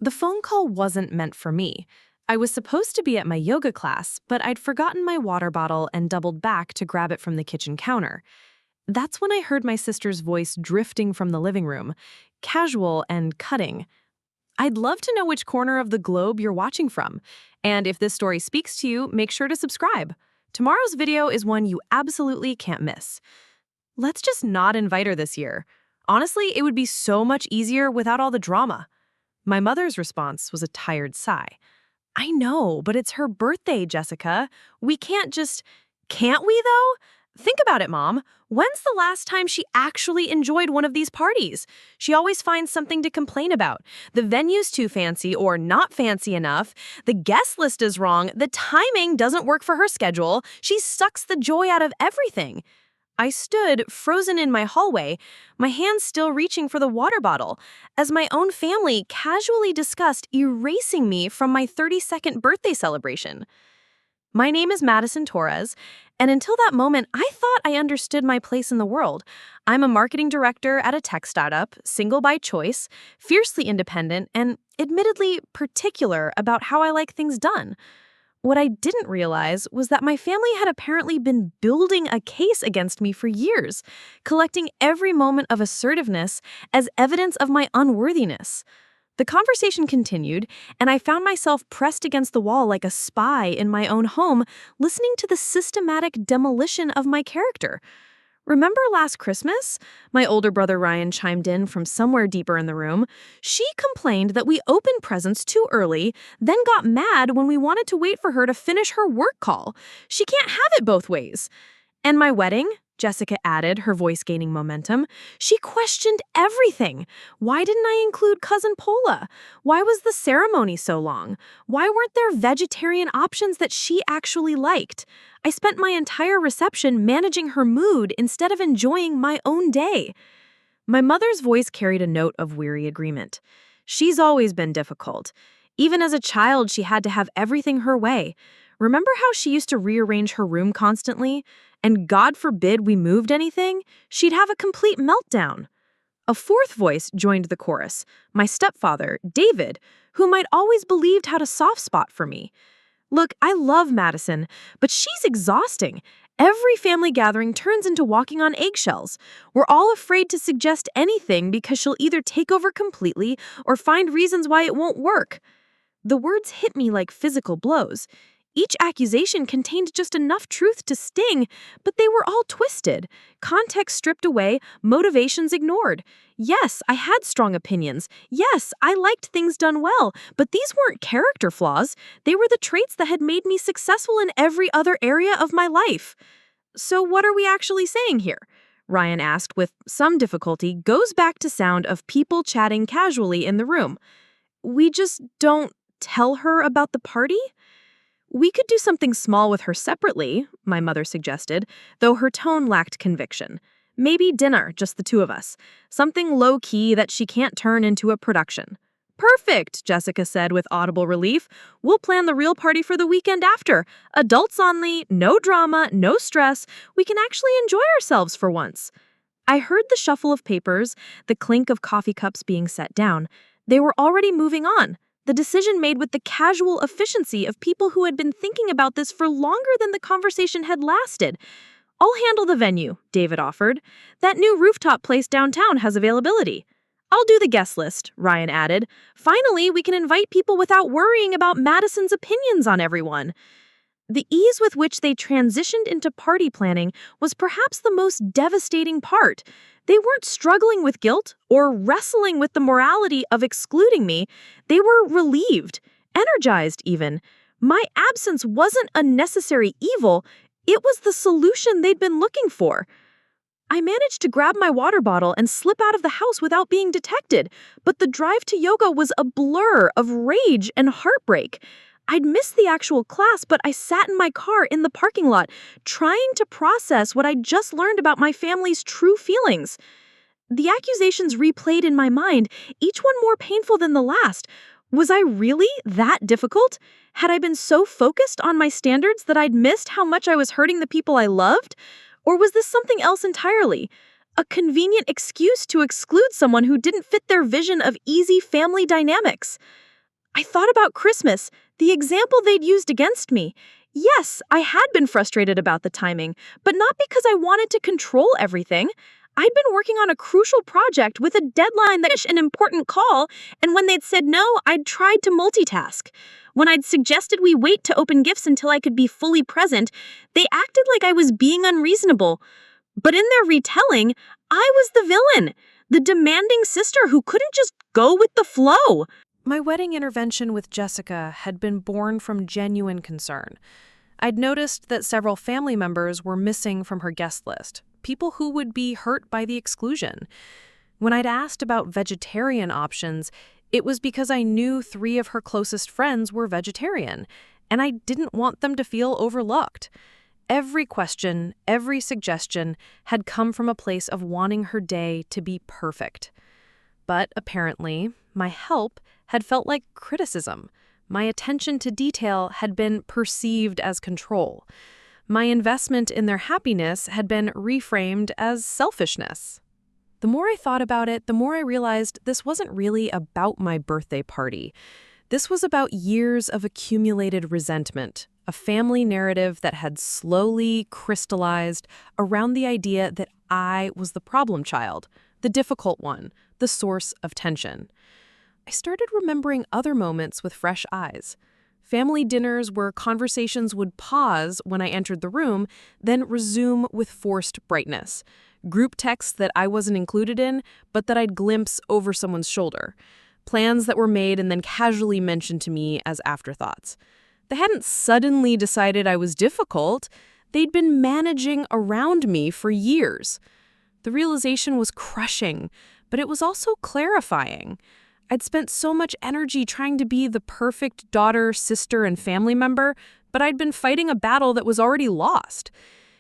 The phone call wasn't meant for me. I was supposed to be at my yoga class, but I'd forgotten my water bottle and doubled back to grab it from the kitchen counter. That's when I heard my sister's voice drifting from the living room, casual and cutting. I'd love to know which corner of the globe you're watching from. And if this story speaks to you, make sure to subscribe. Tomorrow's video is one you absolutely can't miss. Let's just not invite her this year. Honestly, it would be so much easier without all the drama. My mother's response was a tired sigh. I know, but it's her birthday, Jessica. We can't just... Can't we, though? Think about it, Mom. When's the last time she actually enjoyed one of these parties? She always finds something to complain about. The venue's too fancy or not fancy enough. The guest list is wrong. The timing doesn't work for her schedule. She sucks the joy out of everything. I stood, frozen in my hallway, my hands still reaching for the water bottle, as my own family casually discussed erasing me from my 32nd birthday celebration. My name is Madison Torres, and until that moment, I thought I understood my place in the world. I'm a marketing director at a tech startup, single by choice, fiercely independent, and admittedly particular about how I like things done. What I didn't realize was that my family had apparently been building a case against me for years, collecting every moment of assertiveness as evidence of my unworthiness. The conversation continued, and I found myself pressed against the wall like a spy in my own home, listening to the systematic demolition of my character. Remember last Christmas? My older brother Ryan chimed in from somewhere deeper in the room. She complained that we opened presents too early, then got mad when we wanted to wait for her to finish her work call. She can't have it both ways. And my wedding? Jessica added, her voice gaining momentum. She questioned everything. Why didn't I include Cousin Paula? Why was the ceremony so long? Why weren't there vegetarian options that she actually liked? I spent my entire reception managing her mood instead of enjoying my own day. My mother's voice carried a note of weary agreement. She's always been difficult. Even as a child, she had to have everything her way. Remember how she used to rearrange her room constantly? And God forbid we moved anything, she'd have a complete meltdown. A fourth voice joined the chorus, my stepfather, David, whom I'd always believed had a soft spot for me. Look, I love Madison, but she's exhausting. Every family gathering turns into walking on eggshells. We're all afraid to suggest anything because she'll either take over completely or find reasons why it won't work. The words hit me like physical blows. Each accusation contained just enough truth to sting, but they were all twisted. Context stripped away, motivations ignored. Yes, I had strong opinions. Yes, I liked things done well, but these weren't character flaws. They were the traits that had made me successful in every other area of my life. So what are we actually saying here? Ryan asked with some difficulty, goes back to sound of people chatting casually in the room. We just don't tell her about the party? We could do something small with her separately, my mother suggested, though her tone lacked conviction. Maybe dinner, just the two of us. Something low-key that she can't turn into a production. Perfect, Jessica said with audible relief. We'll plan the real party for the weekend after. Adults only, no drama, no stress. We can actually enjoy ourselves for once. I heard the shuffle of papers, the clink of coffee cups being set down. They were already moving on. The decision made with the casual efficiency of people who had been thinking about this for longer than the conversation had lasted. I'll handle the venue, David offered. That new rooftop place downtown has availability. I'll do the guest list, Ryan added. Finally, we can invite people without worrying about Madison's opinions on everyone. The ease with which they transitioned into party planning was perhaps the most devastating part. They weren't struggling with guilt or wrestling with the morality of excluding me. They were relieved, energized even. My absence wasn't a necessary evil. It was the solution they'd been looking for. I managed to grab my water bottle and slip out of the house without being detected, but the drive to yoga was a blur of rage and heartbreak. I'd missed the actual class, but I sat in my car in the parking lot, trying to process what I'd just learned about my family's true feelings. The accusations replayed in my mind, each one more painful than the last. Was I really that difficult? Had I been so focused on my standards that I'd missed how much I was hurting the people I loved? Or was this something else entirely? A convenient excuse to exclude someone who didn't fit their vision of easy family dynamics? I thought about Christmas, the example they'd used against me. Yes, I had been frustrated about the timing, but not because I wanted to control everything. I'd been working on a crucial project with a deadline that an important call, and when they'd said no, I'd tried to multitask. When I'd suggested we wait to open gifts until I could be fully present, they acted like I was being unreasonable. But in their retelling, I was the villain, the demanding sister who couldn't just go with the flow. My wedding intervention with Jessica had been born from genuine concern. I'd noticed that several family members were missing from her guest list, people who would be hurt by the exclusion. When I'd asked about vegetarian options, it was because I knew 3 of her closest friends were vegetarian, and I didn't want them to feel overlooked. Every question, every suggestion had come from a place of wanting her day to be perfect. But apparently, my help had felt like criticism. My attention to detail had been perceived as control. My investment in their happiness had been reframed as selfishness. The more I thought about it, the more I realized this wasn't really about my birthday party. This was about years of accumulated resentment, a family narrative that had slowly crystallized around the idea that I was the problem child, the difficult one, the source of tension. I started remembering other moments with fresh eyes. Family dinners where conversations would pause when I entered the room, then resume with forced brightness. Group texts that I wasn't included in, but that I'd glimpse over someone's shoulder. Plans that were made and then casually mentioned to me as afterthoughts. They hadn't suddenly decided I was difficult. They'd been managing around me for years. The realization was crushing, but it was also clarifying. I'd spent so much energy trying to be the perfect daughter, sister, and family member, but I'd been fighting a battle that was already lost.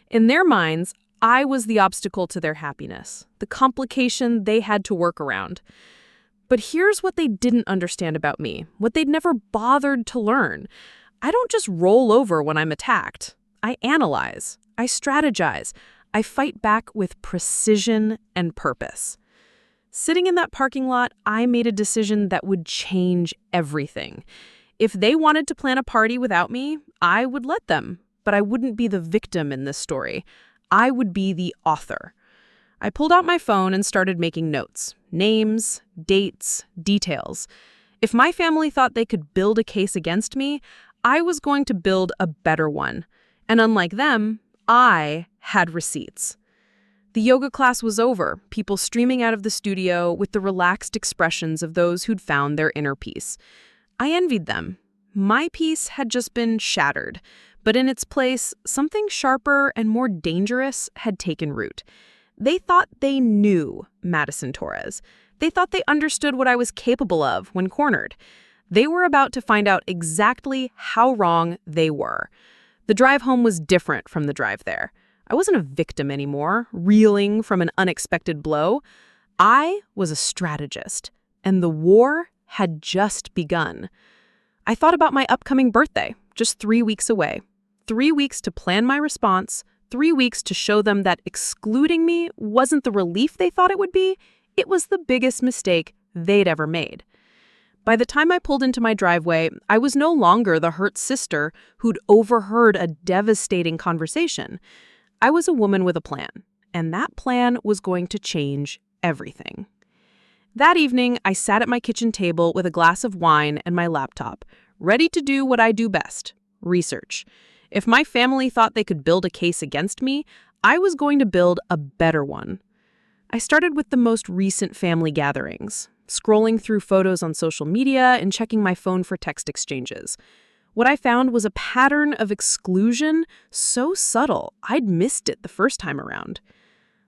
In their minds, I was the obstacle to their happiness, the complication they had to work around. But here's what they didn't understand about me, what they'd never bothered to learn. I don't just roll over when I'm attacked. I analyze, I strategize, I fight back with precision and purpose. Sitting in that parking lot, I made a decision that would change everything. If they wanted to plan a party without me, I would let them, but I wouldn't be the victim in this story. I would be the author. I pulled out my phone and started making notes. Names, dates, details. If my family thought they could build a case against me, I was going to build a better one. And unlike them, I had receipts. The yoga class was over, people streaming out of the studio with the relaxed expressions of those who'd found their inner peace. I envied them. My peace had just been shattered, but in its place, something sharper and more dangerous had taken root. They thought they knew Madison Torres. They thought they understood what I was capable of when cornered. They were about to find out exactly how wrong they were. The drive home was different from the drive there. I wasn't a victim anymore, reeling from an unexpected blow. I was a strategist, and the war had just begun. I thought about my upcoming birthday, just 3 weeks away. 3 weeks to plan my response, 3 weeks to show them that excluding me wasn't the relief they thought it would be. It was the biggest mistake they'd ever made. By the time I pulled into my driveway, I was no longer the hurt sister who'd overheard a devastating conversation. I was a woman with a plan, and that plan was going to change everything. That evening, I sat at my kitchen table with a glass of wine and my laptop, ready to do what I do best, research. If my family thought they could build a case against me, I was going to build a better one. I started with the most recent family gatherings, scrolling through photos on social media and checking my phone for text exchanges. What I found was a pattern of exclusion so subtle, I'd missed it the first time around.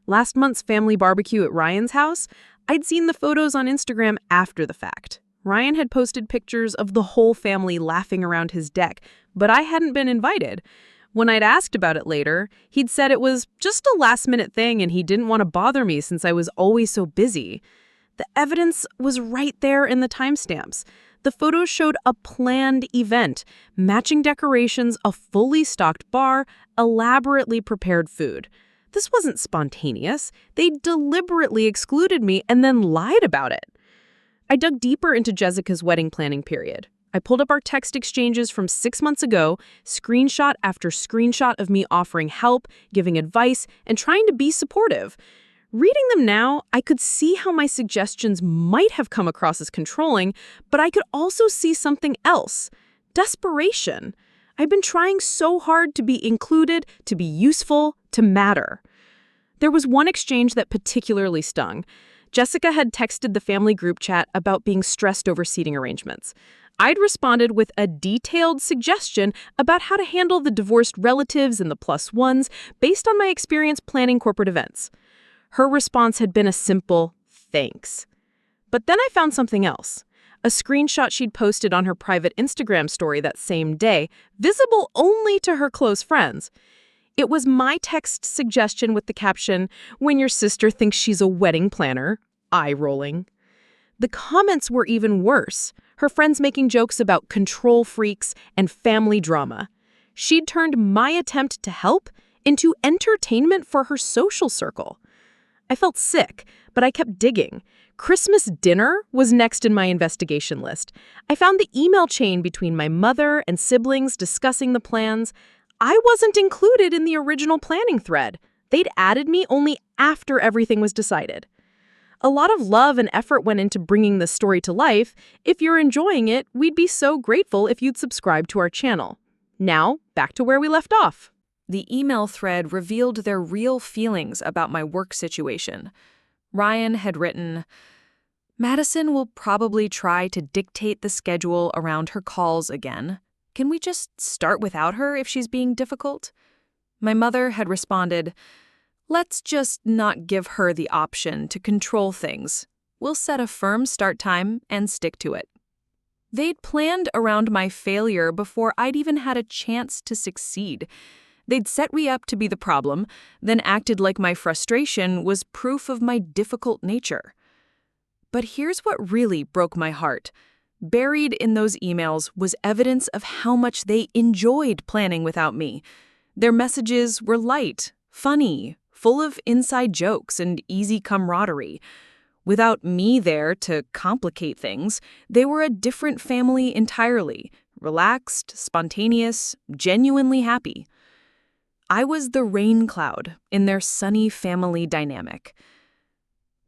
Last month's family barbecue at Ryan's house, I'd seen the photos on Instagram after the fact. Ryan had posted pictures of the whole family laughing around his deck, but I hadn't been invited. When I'd asked about it later, he'd said it was just a last-minute thing and he didn't want to bother me since I was always so busy. The evidence was right there in the timestamps. The photos showed a planned event, matching decorations, a fully stocked bar, elaborately prepared food. This wasn't spontaneous. They deliberately excluded me and then lied about it. I dug deeper into Jessica's wedding planning period. I pulled up our text exchanges from 6 months ago, screenshot after screenshot of me offering help, giving advice, and trying to be supportive. Reading them now, I could see how my suggestions might have come across as controlling, but I could also see something else: desperation. I've been trying so hard to be included, to be useful, to matter. There was one exchange that particularly stung. Jessica had texted the family group chat about being stressed over seating arrangements. I'd responded with a detailed suggestion about how to handle the divorced relatives and the plus ones based on my experience planning corporate events. Her response had been a simple thanks. But then I found something else. A screenshot she'd posted on her private Instagram story that same day, visible only to her close friends. It was my text suggestion with the caption, "When your sister thinks she's a wedding planner," eye rolling. The comments were even worse, her friends making jokes about control freaks and family drama. She'd turned my attempt to help into entertainment for her social circle. I felt sick, but I kept digging. Christmas dinner was next in my investigation list. I found the email chain between my mother and siblings discussing the plans. I wasn't included in the original planning thread. They'd added me only after everything was decided. A lot of love and effort went into bringing this story to life. If you're enjoying it, we'd be so grateful if you'd subscribe to our channel. Now, back to where we left off. The email thread revealed their real feelings about my work situation. Ryan had written, "Madison will probably try to dictate the schedule around her calls again. Can we just start without her if she's being difficult?" My mother had responded, "Let's just not give her the option to control things. We'll set a firm start time and stick to it." They'd planned around my failure before I'd even had a chance to succeed. They'd set me up to be the problem, then acted like my frustration was proof of my difficult nature. But here's what really broke my heart. Buried in those emails was evidence of how much they enjoyed planning without me. Their messages were light, funny, full of inside jokes and easy camaraderie. Without me there to complicate things, they were a different family entirely, relaxed, spontaneous, genuinely happy. I was the rain cloud in their sunny family dynamic.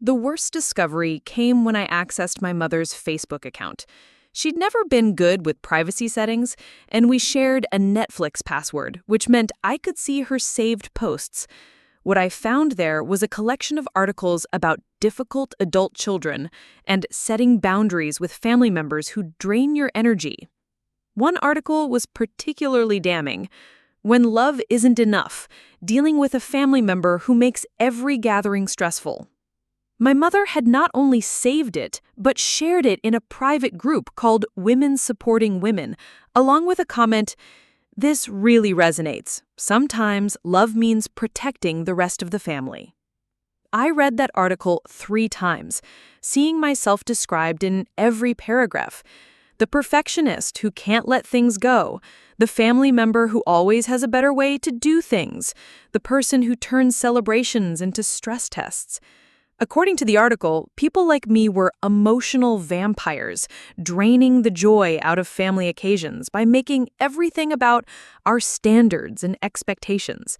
The worst discovery came when I accessed my mother's Facebook account. She'd never been good with privacy settings, and we shared a Netflix password, which meant I could see her saved posts. What I found there was a collection of articles about difficult adult children and setting boundaries with family members who drain your energy. One article was particularly damning. When love isn't enough, dealing with a family member who makes every gathering stressful. My mother had not only saved it, but shared it in a private group called Women Supporting Women, along with a comment, "This really resonates. Sometimes love means protecting the rest of the family." I read that article 3 times, seeing myself described in every paragraph. The perfectionist who can't let things go, the family member who always has a better way to do things, the person who turns celebrations into stress tests. According to the article, people like me were emotional vampires, draining the joy out of family occasions by making everything about our standards and expectations.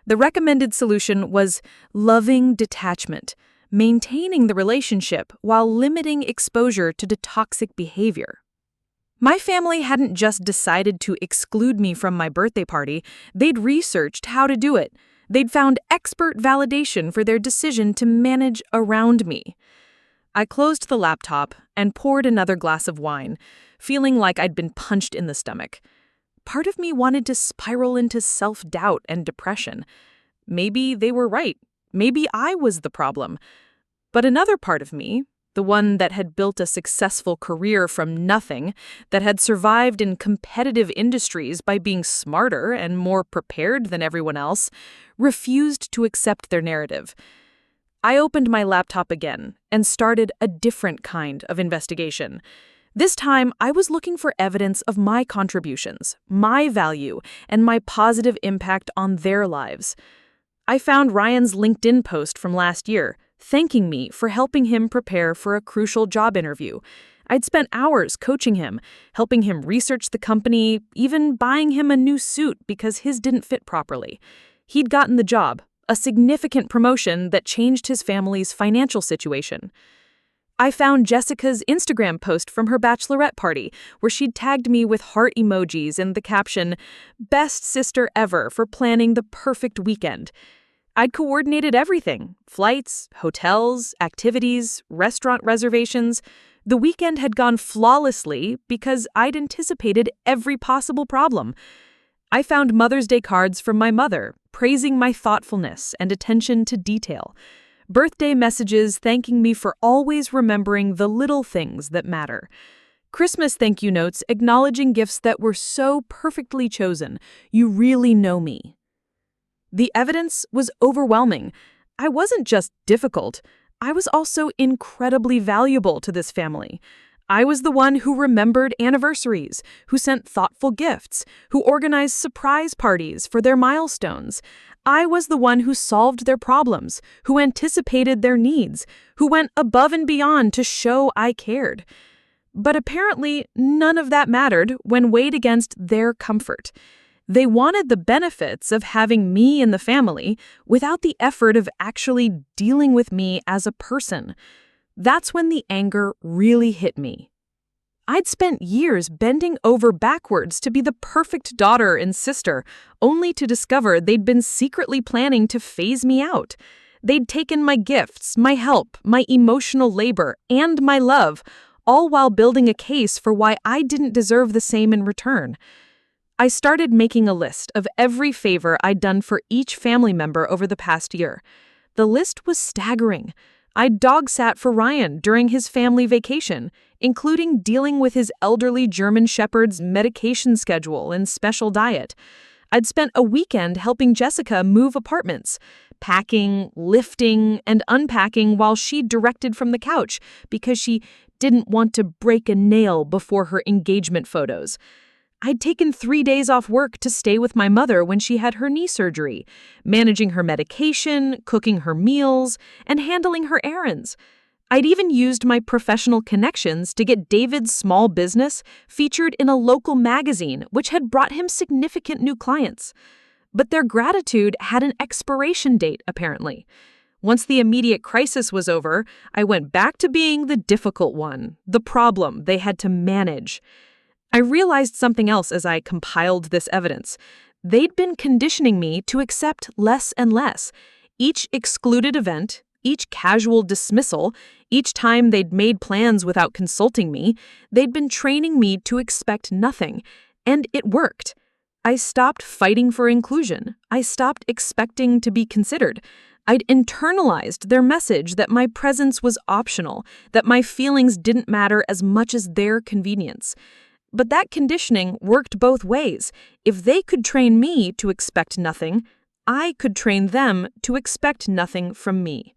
The recommended solution was loving detachment, maintaining the relationship while limiting exposure to the toxic behavior. My family hadn't just decided to exclude me from my birthday party, they'd researched how to do it. They'd found expert validation for their decision to manage around me. I closed the laptop and poured another glass of wine, feeling like I'd been punched in the stomach. Part of me wanted to spiral into self-doubt and depression. Maybe they were right. Maybe I was the problem. But another part of me, the one that had built a successful career from nothing, that had survived in competitive industries by being smarter and more prepared than everyone else, refused to accept their narrative. I opened my laptop again and started a different kind of investigation. This time, I was looking for evidence of my contributions, my value, and my positive impact on their lives. I found Ryan's LinkedIn post from last year, thanking me for helping him prepare for a crucial job interview. I'd spent hours coaching him, helping him research the company, even buying him a new suit because his didn't fit properly. He'd gotten the job, a significant promotion that changed his family's financial situation. I found Jessica's Instagram post from her bachelorette party, where she'd tagged me with heart emojis and the caption, "Best sister ever for planning the perfect weekend." I'd coordinated everything: flights, hotels, activities, restaurant reservations. The weekend had gone flawlessly because I'd anticipated every possible problem. I found Mother's Day cards from my mother, praising my thoughtfulness and attention to detail. Birthday messages thanking me for always remembering the little things that matter. Christmas thank you notes acknowledging gifts that were so perfectly chosen. You really know me. The evidence was overwhelming. I wasn't just difficult. I was also incredibly valuable to this family. I was the one who remembered anniversaries, who sent thoughtful gifts, who organized surprise parties for their milestones. I was the one who solved their problems, who anticipated their needs, who went above and beyond to show I cared. But apparently, none of that mattered when weighed against their comfort. They wanted the benefits of having me in the family without the effort of actually dealing with me as a person. That's when the anger really hit me. I'd spent years bending over backwards to be the perfect daughter and sister, only to discover they'd been secretly planning to phase me out. They'd taken my gifts, my help, my emotional labor, and my love, all while building a case for why I didn't deserve the same in return. I started making a list of every favor I'd done for each family member over the past year. The list was staggering. I'd dog-sat for Ryan during his family vacation, including dealing with his elderly German Shepherd's medication schedule and special diet. I'd spent a weekend helping Jessica move apartments, packing, lifting, and unpacking while she directed from the couch because she didn't want to break a nail before her engagement photos. I'd taken 3 days off work to stay with my mother when she had her knee surgery, managing her medication, cooking her meals, and handling her errands. I'd even used my professional connections to get David's small business featured in a local magazine, which had brought him significant new clients. But their gratitude had an expiration date, apparently. Once the immediate crisis was over, I went back to being the difficult one, the problem they had to manage. I realized something else as I compiled this evidence. They'd been conditioning me to accept less and less. Each excluded event, each casual dismissal, each time they'd made plans without consulting me, they'd been training me to expect nothing. And it worked. I stopped fighting for inclusion. I stopped expecting to be considered. I'd internalized their message that my presence was optional, that my feelings didn't matter as much as their convenience. But that conditioning worked both ways. If they could train me to expect nothing, I could train them to expect nothing from me.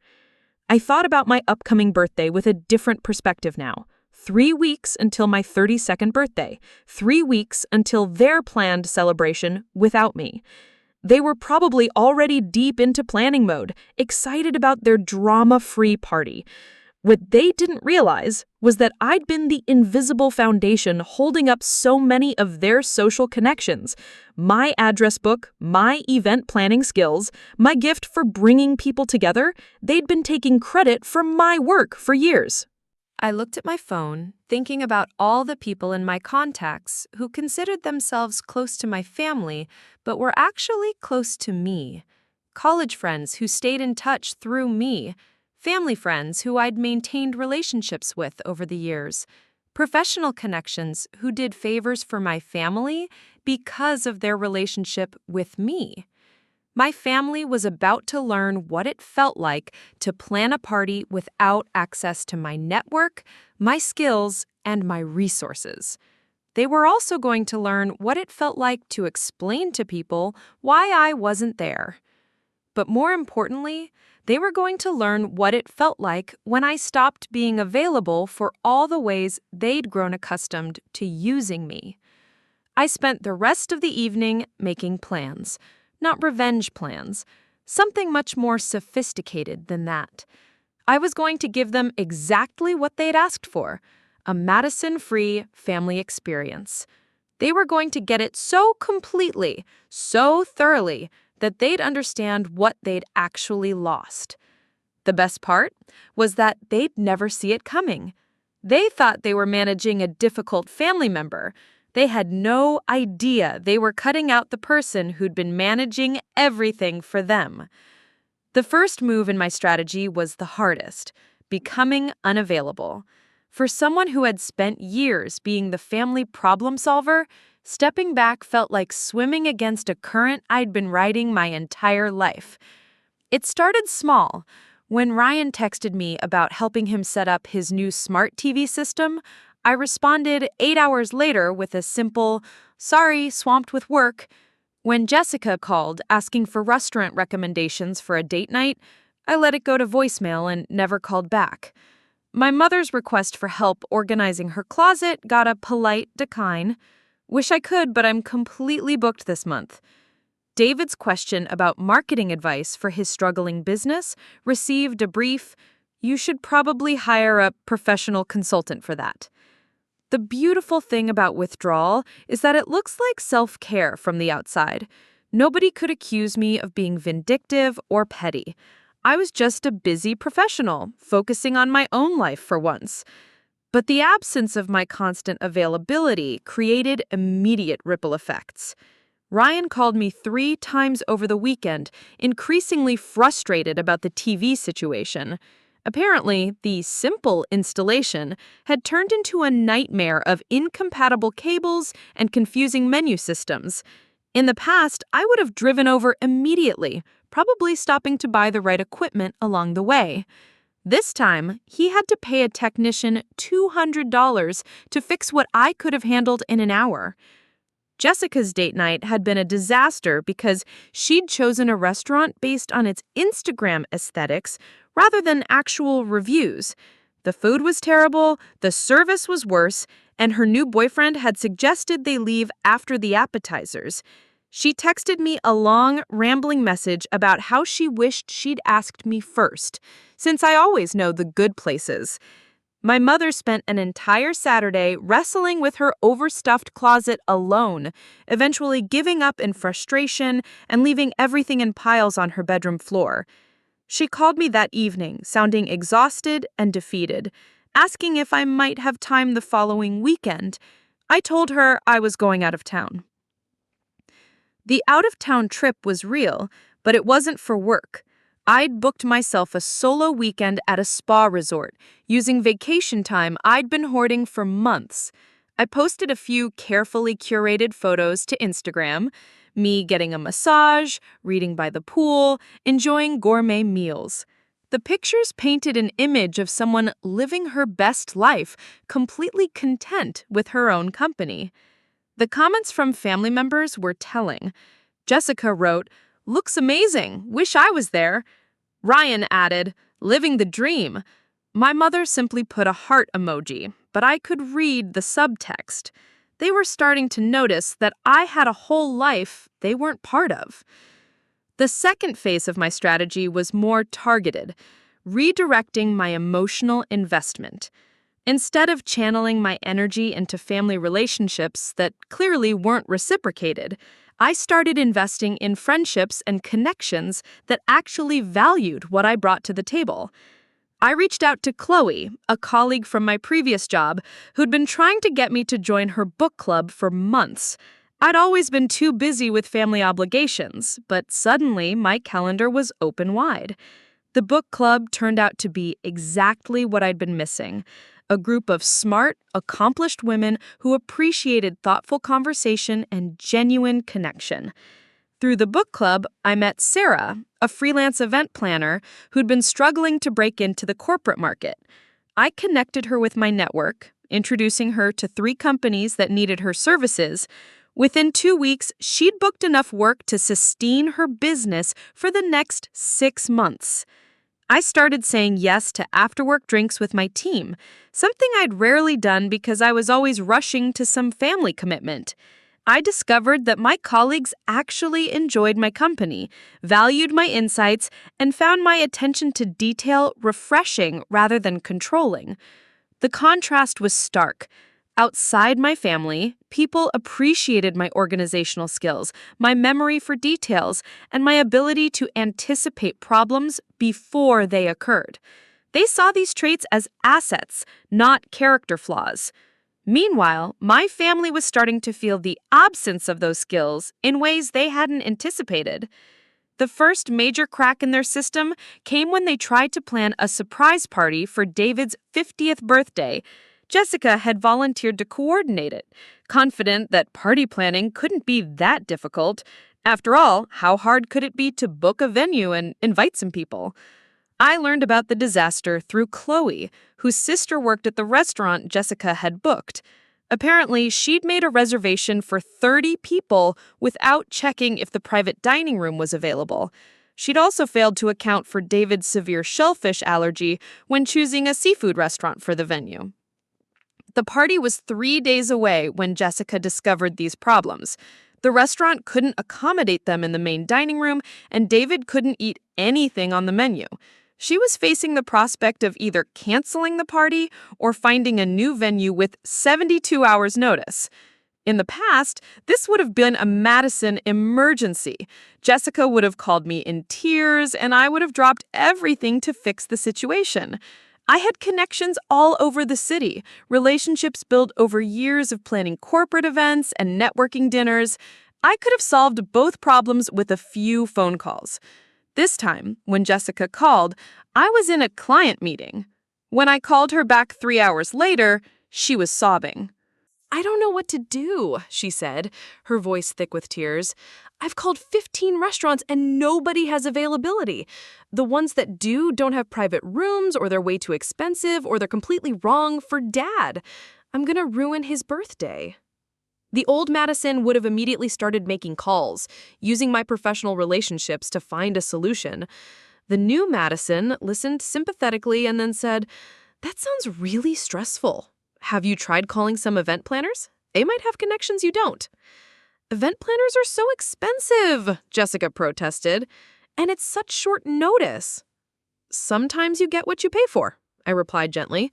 I thought about my upcoming birthday with a different perspective now. 3 weeks until my 32nd birthday. 3 weeks until their planned celebration without me. They were probably already deep into planning mode, excited about their drama-free party. What they didn't realize was that I'd been the invisible foundation holding up so many of their social connections. My address book, my event planning skills, my gift for bringing people together, they'd been taking credit for my work for years. I looked at my phone, thinking about all the people in my contacts who considered themselves close to my family, but were actually close to me. College friends who stayed in touch through me. Family friends who I'd maintained relationships with over the years. Professional connections who did favors for my family because of their relationship with me. My family was about to learn what it felt like to plan a party without access to my network, my skills, and my resources. They were also going to learn what it felt like to explain to people why I wasn't there. But more importantly, they were going to learn what it felt like when I stopped being available for all the ways they'd grown accustomed to using me. I spent the rest of the evening making plans, not revenge plans, something much more sophisticated than that. I was going to give them exactly what they'd asked for, a Madison-free family experience. They were going to get it so completely, so thoroughly, that they'd understand what they'd actually lost. The best part was that they'd never see it coming. They thought they were managing a difficult family member. They had no idea they were cutting out the person who'd been managing everything for them. The first move in my strategy was the hardest, becoming unavailable. For someone who had spent years being the family problem solver, stepping back felt like swimming against a current I'd been riding my entire life. It started small. When Ryan texted me about helping him set up his new smart TV system, I responded 8 hours later with a simple, "Sorry, swamped with work." When Jessica called asking for restaurant recommendations for a date night, I let it go to voicemail and never called back. My mother's request for help organizing her closet got a polite decline. "Wish I could, but I'm completely booked this month." David's question about marketing advice for his struggling business received a brief, "You should probably hire a professional consultant for that." The beautiful thing about withdrawal is that it looks like self-care from the outside. Nobody could accuse me of being vindictive or petty. I was just a busy professional, focusing on my own life for once. But the absence of my constant availability created immediate ripple effects. Ryan called me 3 times over the weekend, increasingly frustrated about the TV situation. Apparently, the simple installation had turned into a nightmare of incompatible cables and confusing menu systems. In the past, I would have driven over immediately, probably stopping to buy the right equipment along the way. This time, he had to pay a technician $200 to fix what I could have handled in an hour. Jessica's date night had been a disaster because she'd chosen a restaurant based on its Instagram aesthetics rather than actual reviews. The food was terrible, the service was worse, and her new boyfriend had suggested they leave after the appetizers. She texted me a long, rambling message about how she wished she'd asked me first, since I always know the good places. My mother spent an entire Saturday wrestling with her overstuffed closet alone, eventually giving up in frustration and leaving everything in piles on her bedroom floor. She called me that evening, sounding exhausted and defeated, asking if I might have time the following weekend. I told her I was going out of town. The out-of-town trip was real, but it wasn't for work. I'd booked myself a solo weekend at a spa resort, using vacation time I'd been hoarding for months. I posted a few carefully curated photos to Instagram, me getting a massage, reading by the pool, enjoying gourmet meals. The pictures painted an image of someone living her best life, completely content with her own company. The comments from family members were telling. Jessica wrote, "Looks amazing. Wish I was there." Ryan added, "Living the dream." My mother simply put a heart emoji, but I could read the subtext. They were starting to notice that I had a whole life they weren't part of. The second phase of my strategy was more targeted, redirecting my emotional investment. Instead of channeling my energy into family relationships that clearly weren't reciprocated, I started investing in friendships and connections that actually valued what I brought to the table. I reached out to Chloe, a colleague from my previous job, who'd been trying to get me to join her book club for months. I'd always been too busy with family obligations, but suddenly my calendar was open wide. The book club turned out to be exactly what I'd been missing. A group of smart, accomplished women who appreciated thoughtful conversation and genuine connection. Through the book club, I met Sarah, a freelance event planner who'd been struggling to break into the corporate market. I connected her with my network, introducing her to 3 companies that needed her services. Within 2 weeks, she'd booked enough work to sustain her business for the next 6 months. I started saying yes to after-work drinks with my team, something I'd rarely done because I was always rushing to some family commitment. I discovered that my colleagues actually enjoyed my company, valued my insights, and found my attention to detail refreshing rather than controlling. The contrast was stark. Outside my family, people appreciated my organizational skills, my memory for details, and my ability to anticipate problems before they occurred. They saw these traits as assets, not character flaws. Meanwhile, my family was starting to feel the absence of those skills in ways they hadn't anticipated. The first major crack in their system came when they tried to plan a surprise party for David's 50th birthday. Jessica had volunteered to coordinate it, confident that party planning couldn't be that difficult. After all, how hard could it be to book a venue and invite some people? I learned about the disaster through Chloe, whose sister worked at the restaurant Jessica had booked. Apparently, she'd made a reservation for 30 people without checking if the private dining room was available. She'd also failed to account for David's severe shellfish allergy when choosing a seafood restaurant for the venue. The party was 3 days away when Jessica discovered these problems. The restaurant couldn't accommodate them in the main dining room, and David couldn't eat anything on the menu. She was facing the prospect of either canceling the party or finding a new venue with 72 hours' notice. In the past, this would have been a Madison emergency. Jessica would have called me in tears, and I would have dropped everything to fix the situation. I had connections all over the city, relationships built over years of planning corporate events and networking dinners. I could have solved both problems with a few phone calls. This time, when Jessica called, I was in a client meeting. When I called her back 3 hours later, she was sobbing. "I don't know what to do," she said, her voice thick with tears. "I've called 15 restaurants and nobody has availability. The ones that do don't have private rooms, or they're way too expensive, or they're completely wrong for Dad. I'm gonna ruin his birthday." The old Madison would have immediately started making calls, using my professional relationships to find a solution. The new Madison listened sympathetically and then said, "That sounds really stressful. Have you tried calling some event planners? They might have connections you don't." "Event planners are so expensive," Jessica protested, "and it's such short notice." "Sometimes you get what you pay for," I replied gently.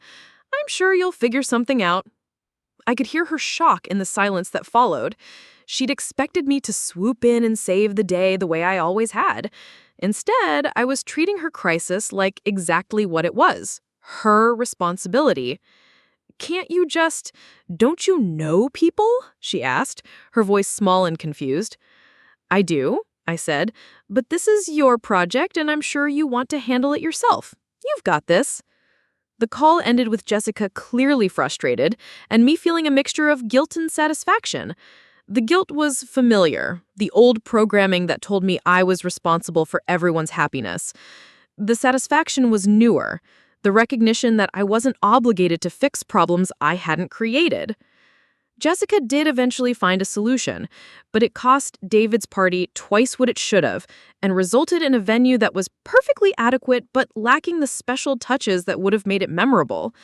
"I'm sure you'll figure something out." I could hear her shock in the silence that followed. She'd expected me to swoop in and save the day the way I always had. Instead, I was treating her crisis like exactly what it was, her responsibility. Don't you know people?" she asked, her voice small and confused. "I do," I said, "but this is your project and I'm sure you want to handle it yourself. You've got this." The call ended with Jessica clearly frustrated and me feeling a mixture of guilt and satisfaction. The guilt was familiar, the old programming that told me I was responsible for everyone's happiness. The satisfaction was newer, the recognition that I wasn't obligated to fix problems I hadn't created. Jessica did eventually find a solution, but it cost David's party twice what it should have and resulted in a venue that was perfectly adequate but lacking the special touches that would have made it memorable.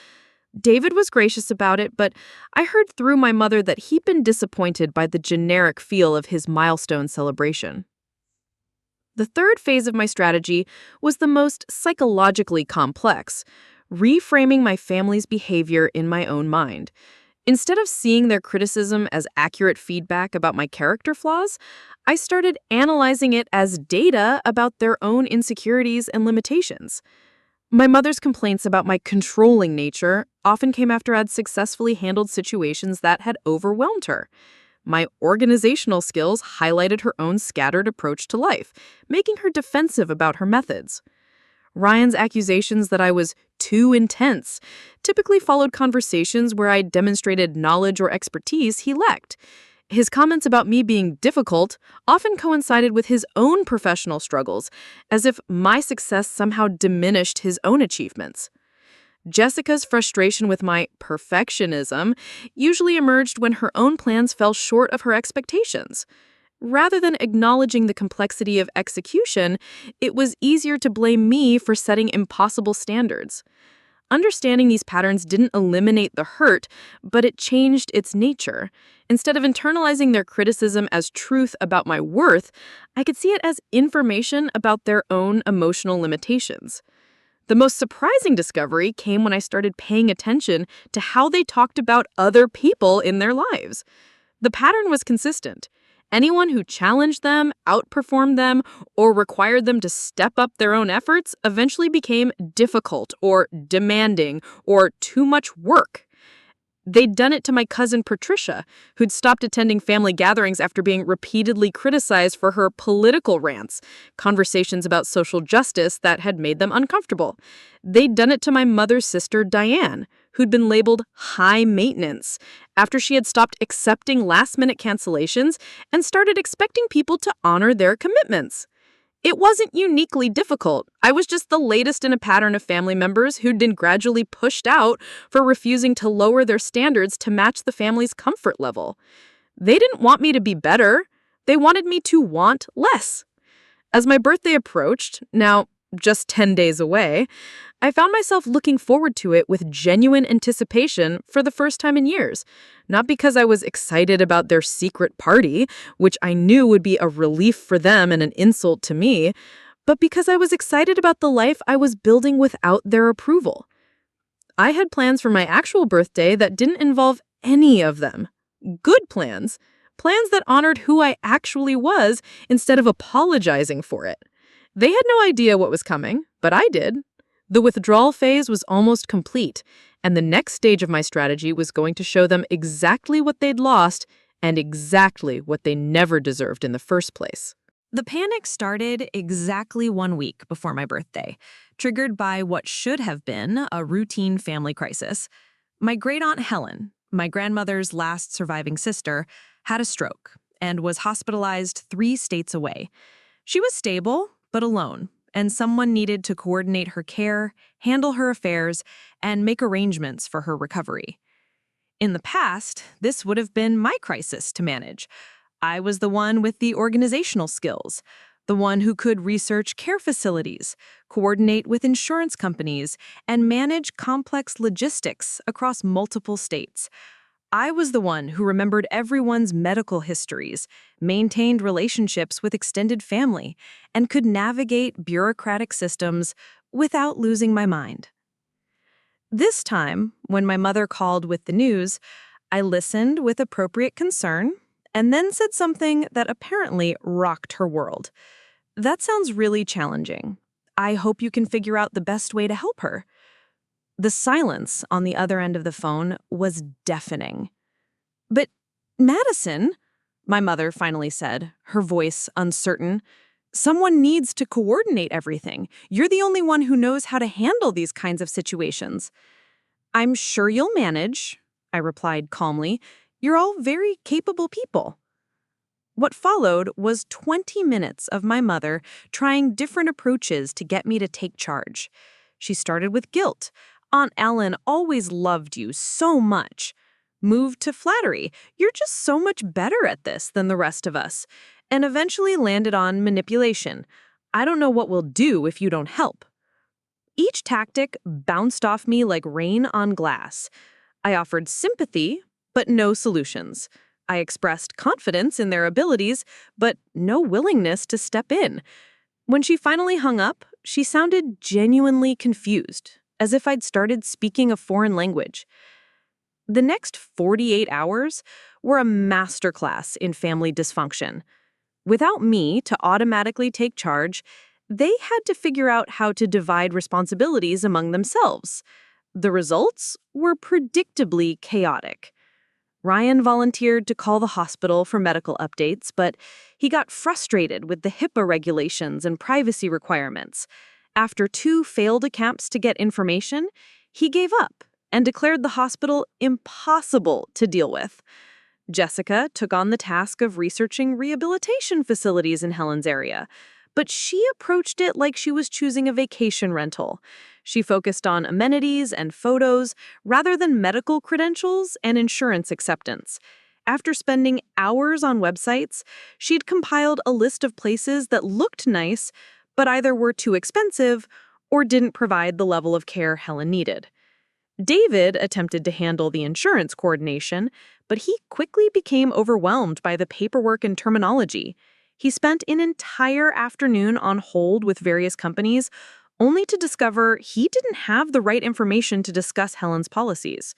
David was gracious about it, but I heard through my mother that he'd been disappointed by the generic feel of his milestone celebration. The third phase of my strategy was the most psychologically complex, reframing my family's behavior in my own mind. Instead of seeing their criticism as accurate feedback about my character flaws, I started analyzing it as data about their own insecurities and limitations. My mother's complaints about my controlling nature often came after I'd successfully handled situations that had overwhelmed her. My organizational skills highlighted her own scattered approach to life, making her defensive about her methods. Ryan's accusations that I was too intense typically followed conversations where I demonstrated knowledge or expertise he lacked. His comments about me being difficult often coincided with his own professional struggles, as if my success somehow diminished his own achievements. Jessica's frustration with my perfectionism usually emerged when her own plans fell short of her expectations. Rather than acknowledging the complexity of execution, it was easier to blame me for setting impossible standards. Understanding these patterns didn't eliminate the hurt, but it changed its nature. Instead of internalizing their criticism as truth about my worth, I could see it as information about their own emotional limitations. The most surprising discovery came when I started paying attention to how they talked about other people in their lives. The pattern was consistent. Anyone who challenged them, outperformed them, or required them to step up their own efforts eventually became difficult or demanding or too much work. They'd done it to my cousin Patricia, who'd stopped attending family gatherings after being repeatedly criticized for her political rants, conversations about social justice that had made them uncomfortable. They'd done it to my mother's sister Diane, who'd been labeled high maintenance after she had stopped accepting last-minute cancellations and started expecting people to honor their commitments. It wasn't uniquely difficult. I was just the latest in a pattern of family members who'd been gradually pushed out for refusing to lower their standards to match the family's comfort level. They didn't want me to be better. They wanted me to want less. As my birthday approached, now just 10 days away, I found myself looking forward to it with genuine anticipation for the first time in years. Not because I was excited about their secret party, which I knew would be a relief for them and an insult to me, but because I was excited about the life I was building without their approval. I had plans for my actual birthday that didn't involve any of them. Good plans. Plans that honored who I actually was instead of apologizing for it. They had no idea what was coming, but I did. The withdrawal phase was almost complete, and the next stage of my strategy was going to show them exactly what they'd lost and exactly what they never deserved in the first place. The panic started exactly 1 week before my birthday, triggered by what should have been a routine family crisis. My great-aunt Helen, my grandmother's last surviving sister, had a stroke and was hospitalized 3 states away. She was stable, but alone, and someone needed to coordinate her care, handle her affairs, and make arrangements for her recovery. In the past, this would have been my crisis to manage. I was the one with the organizational skills, the one who could research care facilities, coordinate with insurance companies, and manage complex logistics across multiple states. I was the one who remembered everyone's medical histories, maintained relationships with extended family, and could navigate bureaucratic systems without losing my mind. This time, when my mother called with the news, I listened with appropriate concern and then said something that apparently rocked her world. "That sounds really challenging. I hope you can figure out the best way to help her." The silence on the other end of the phone was deafening. "But, Madison," my mother finally said, her voice uncertain, "someone needs to coordinate everything. You're the only one who knows how to handle these kinds of situations." "I'm sure you'll manage," I replied calmly. "You're all very capable people." What followed was 20 minutes of my mother trying different approaches to get me to take charge. She started with guilt. "Aunt Ellen always loved you so much." Moved to flattery. "You're just so much better at this than the rest of us." And eventually landed on manipulation. "I don't know what we'll do if you don't help." Each tactic bounced off me like rain on glass. I offered sympathy, but no solutions. I expressed confidence in their abilities, but no willingness to step in. When she finally hung up, she sounded genuinely confused, as if I'd started speaking a foreign language. The next 48 hours were a masterclass in family dysfunction. Without me to automatically take charge, they had to figure out how to divide responsibilities among themselves. The results were predictably chaotic. Ryan volunteered to call the hospital for medical updates, but he got frustrated with the HIPAA regulations and privacy requirements. After 2 failed attempts to get information, he gave up and declared the hospital impossible to deal with. Jessica took on the task of researching rehabilitation facilities in Helen's area, but she approached it like she was choosing a vacation rental. She focused on amenities and photos rather than medical credentials and insurance acceptance. After spending hours on websites, she'd compiled a list of places that looked nice, but either were too expensive or didn't provide the level of care Helen needed. David attempted to handle the insurance coordination, but he quickly became overwhelmed by the paperwork and terminology. He spent an entire afternoon on hold with various companies, only to discover he didn't have the right information to discuss Helen's policies.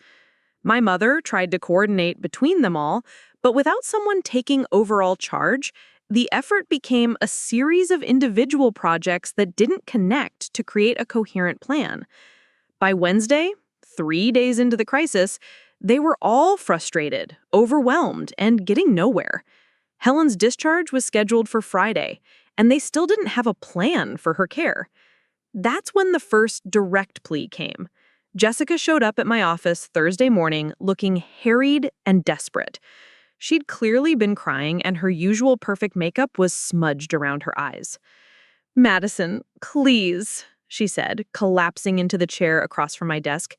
My mother tried to coordinate between them all, but without someone taking overall charge, the effort became a series of individual projects that didn't connect to create a coherent plan. By Wednesday, 3 days into the crisis, they were all frustrated, overwhelmed, and getting nowhere. Helen's discharge was scheduled for Friday, and they still didn't have a plan for her care. That's when the first direct plea came. Jessica showed up at my office Thursday morning looking harried and desperate. She'd clearly been crying, and her usual perfect makeup was smudged around her eyes. "Madison, please," she said, collapsing into the chair across from my desk.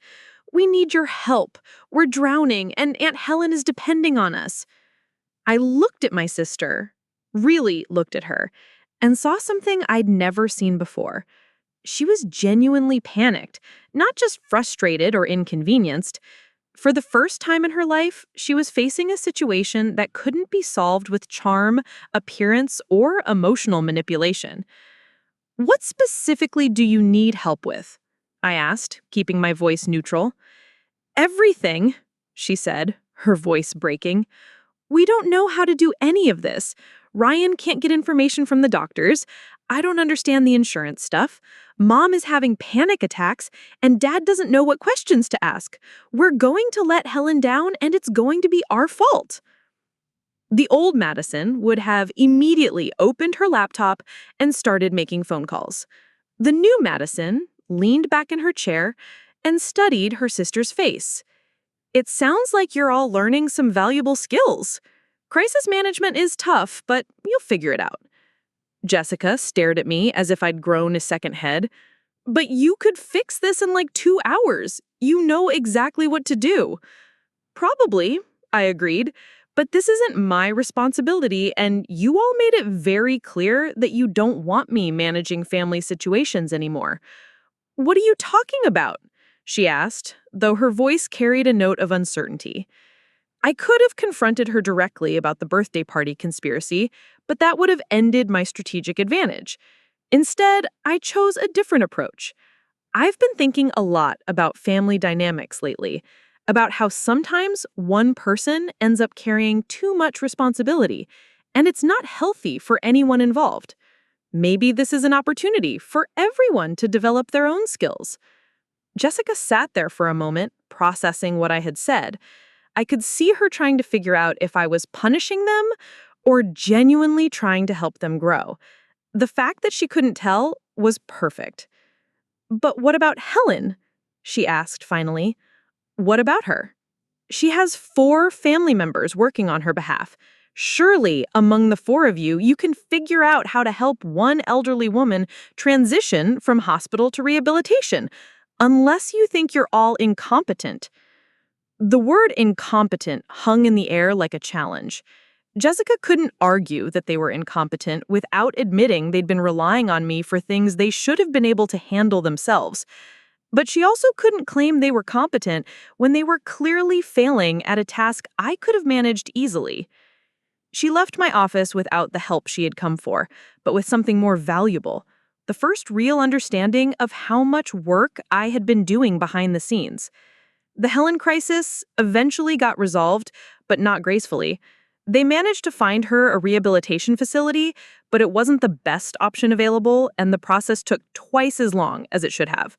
"We need your help. We're drowning, and Aunt Helen is depending on us." I looked at my sister, really looked at her, and saw something I'd never seen before. She was genuinely panicked, not just frustrated or inconvenienced. For the first time in her life, she was facing a situation that couldn't be solved with charm, appearance, or emotional manipulation. "What specifically do you need help with?" I asked, keeping my voice neutral. "Everything," she said, her voice breaking. "We don't know how to do any of this. Ryan can't get information from the doctors. I don't understand the insurance stuff. Mom is having panic attacks, and Dad doesn't know what questions to ask. We're going to let Helen down, and it's going to be our fault." The old Madison would have immediately opened her laptop and started making phone calls. The new Madison leaned back in her chair and studied her sister's face. "It sounds like you're all learning some valuable skills. Crisis management is tough, but you'll figure it out." Jessica stared at me as if I'd grown a second head. "But you could fix this in like 2 hours. You know exactly what to do." "Probably," I agreed, "but this isn't my responsibility, and you all made it very clear that you don't want me managing family situations anymore." "What are you talking about?" she asked, though her voice carried a note of uncertainty. I could have confronted her directly about the birthday party conspiracy, but that would have ended my strategic advantage. Instead, I chose a different approach. I've been thinking a lot about family dynamics lately, about how sometimes one person ends up carrying too much responsibility, and it's not healthy for anyone involved. Maybe this is an opportunity for everyone to develop their own skills. Jessica sat there for a moment, processing what I had said. I could see her trying to figure out if I was punishing them or genuinely trying to help them grow. The fact that she couldn't tell was perfect. "But what about Helen?" she asked finally. "What about her? She has 4 family members working on her behalf. Surely, among the 4 of you, you can figure out how to help one elderly woman transition from hospital to rehabilitation, unless you think you're all incompetent." The word incompetent hung in the air like a challenge. Jessica couldn't argue that they were incompetent without admitting they'd been relying on me for things they should have been able to handle themselves. But she also couldn't claim they were competent when they were clearly failing at a task I could have managed easily. She left my office without the help she had come for, but with something more valuable: the first real understanding of how much work I had been doing behind the scenes. The Helen crisis eventually got resolved, but not gracefully. They managed to find her a rehabilitation facility, but it wasn't the best option available, and the process took twice as long as it should have.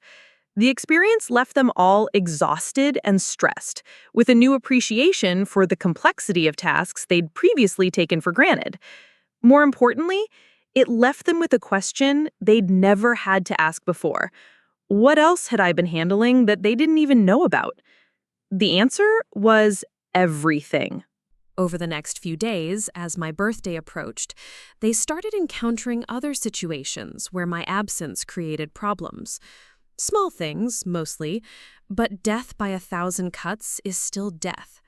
The experience left them all exhausted and stressed, with a new appreciation for the complexity of tasks they'd previously taken for granted. More importantly, it left them with a question they'd never had to ask before. What else had I been handling that they didn't even know about? The answer was everything. Over the next few days, as my birthday approached, they started encountering other situations where my absence created problems. Small things, mostly, but death by 1,000 cuts is still death.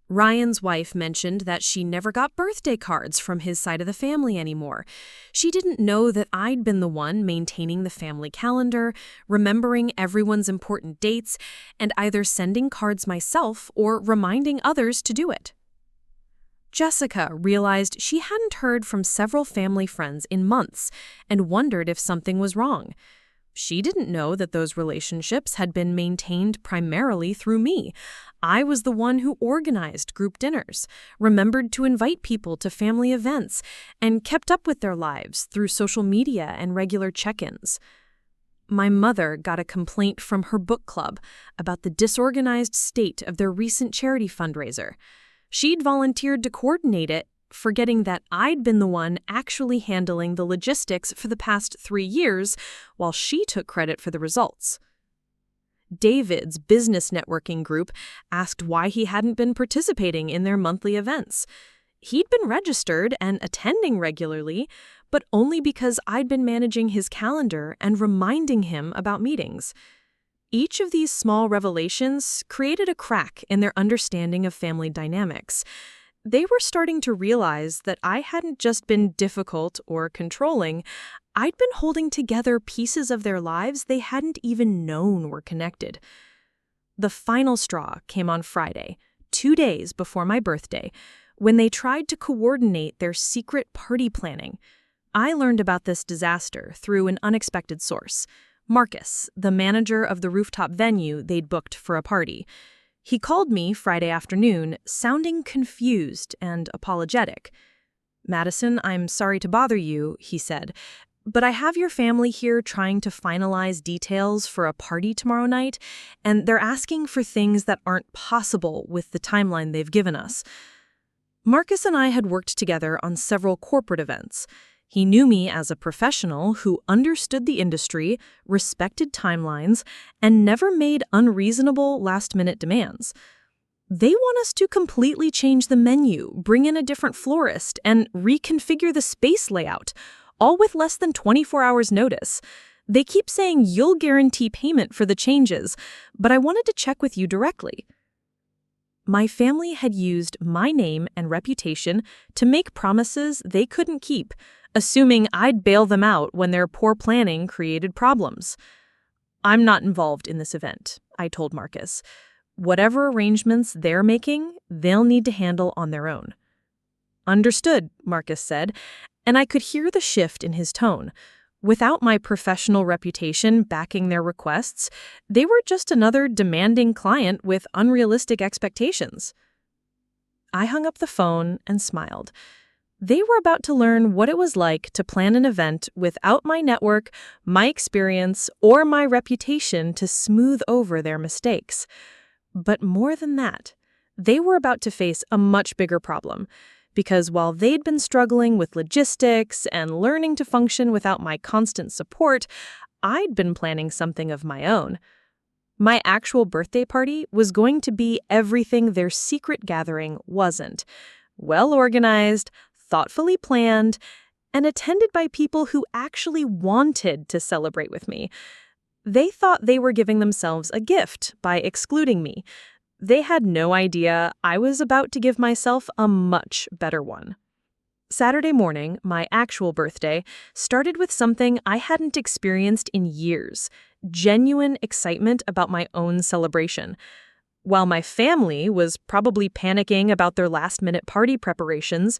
Ryan's wife mentioned that she never got birthday cards from his side of the family anymore. She didn't know that I'd been the one maintaining the family calendar, remembering everyone's important dates, and either sending cards myself or reminding others to do it. Jessica realized she hadn't heard from several family friends in months and wondered if something was wrong. She didn't know that those relationships had been maintained primarily through me. I was the one who organized group dinners, remembered to invite people to family events, and kept up with their lives through social media and regular check-ins. My mother got a complaint from her book club about the disorganized state of their recent charity fundraiser. She'd volunteered to coordinate it, forgetting that I'd been the one actually handling the logistics for the past 3 years, while she took credit for the results. David's business networking group asked why he hadn't been participating in their monthly events. He'd been registered and attending regularly, but only because I'd been managing his calendar and reminding him about meetings. Each of these small revelations created a crack in their understanding of family dynamics. They were starting to realize that I hadn't just been difficult or controlling, I'd been holding together pieces of their lives they hadn't even known were connected. The final straw came on Friday, 2 days before my birthday, when they tried to coordinate their secret party planning. I learned about this disaster through an unexpected source, Marcus, the manager of the rooftop venue they'd booked for a party. He called me Friday afternoon, sounding confused and apologetic. "Madison, I'm sorry to bother you," he said, "but I have your family here trying to finalize details for a party tomorrow night, and they're asking for things that aren't possible with the timeline they've given us." Marcus and I had worked together on several corporate events. He knew me as a professional who understood the industry, respected timelines, and never made unreasonable last-minute demands. They want us to completely change the menu, bring in a different florist, and reconfigure the space layout, all with less than 24 hours notice. They keep saying you'll guarantee payment for the changes, but I wanted to check with you directly. My family had used my name and reputation to make promises they couldn't keep, assuming I'd bail them out when their poor planning created problems. "I'm not involved in this event," I told Marcus. "Whatever arrangements they're making, they'll need to handle on their own." "Understood," Marcus said, and I could hear the shift in his tone. Without my professional reputation backing their requests, they were just another demanding client with unrealistic expectations. I hung up the phone and smiled. They were about to learn what it was like to plan an event without my network, my experience, or my reputation to smooth over their mistakes. But more than that, they were about to face a much bigger problem. Because while they'd been struggling with logistics and learning to function without my constant support, I'd been planning something of my own. My actual birthday party was going to be everything their secret gathering wasn't. Well organized, thoughtfully planned, and attended by people who actually wanted to celebrate with me. They thought they were giving themselves a gift by excluding me. They had no idea I was about to give myself a much better one. Saturday morning, my actual birthday, started with something I hadn't experienced in years: genuine excitement about my own celebration. While my family was probably panicking about their last-minute party preparations,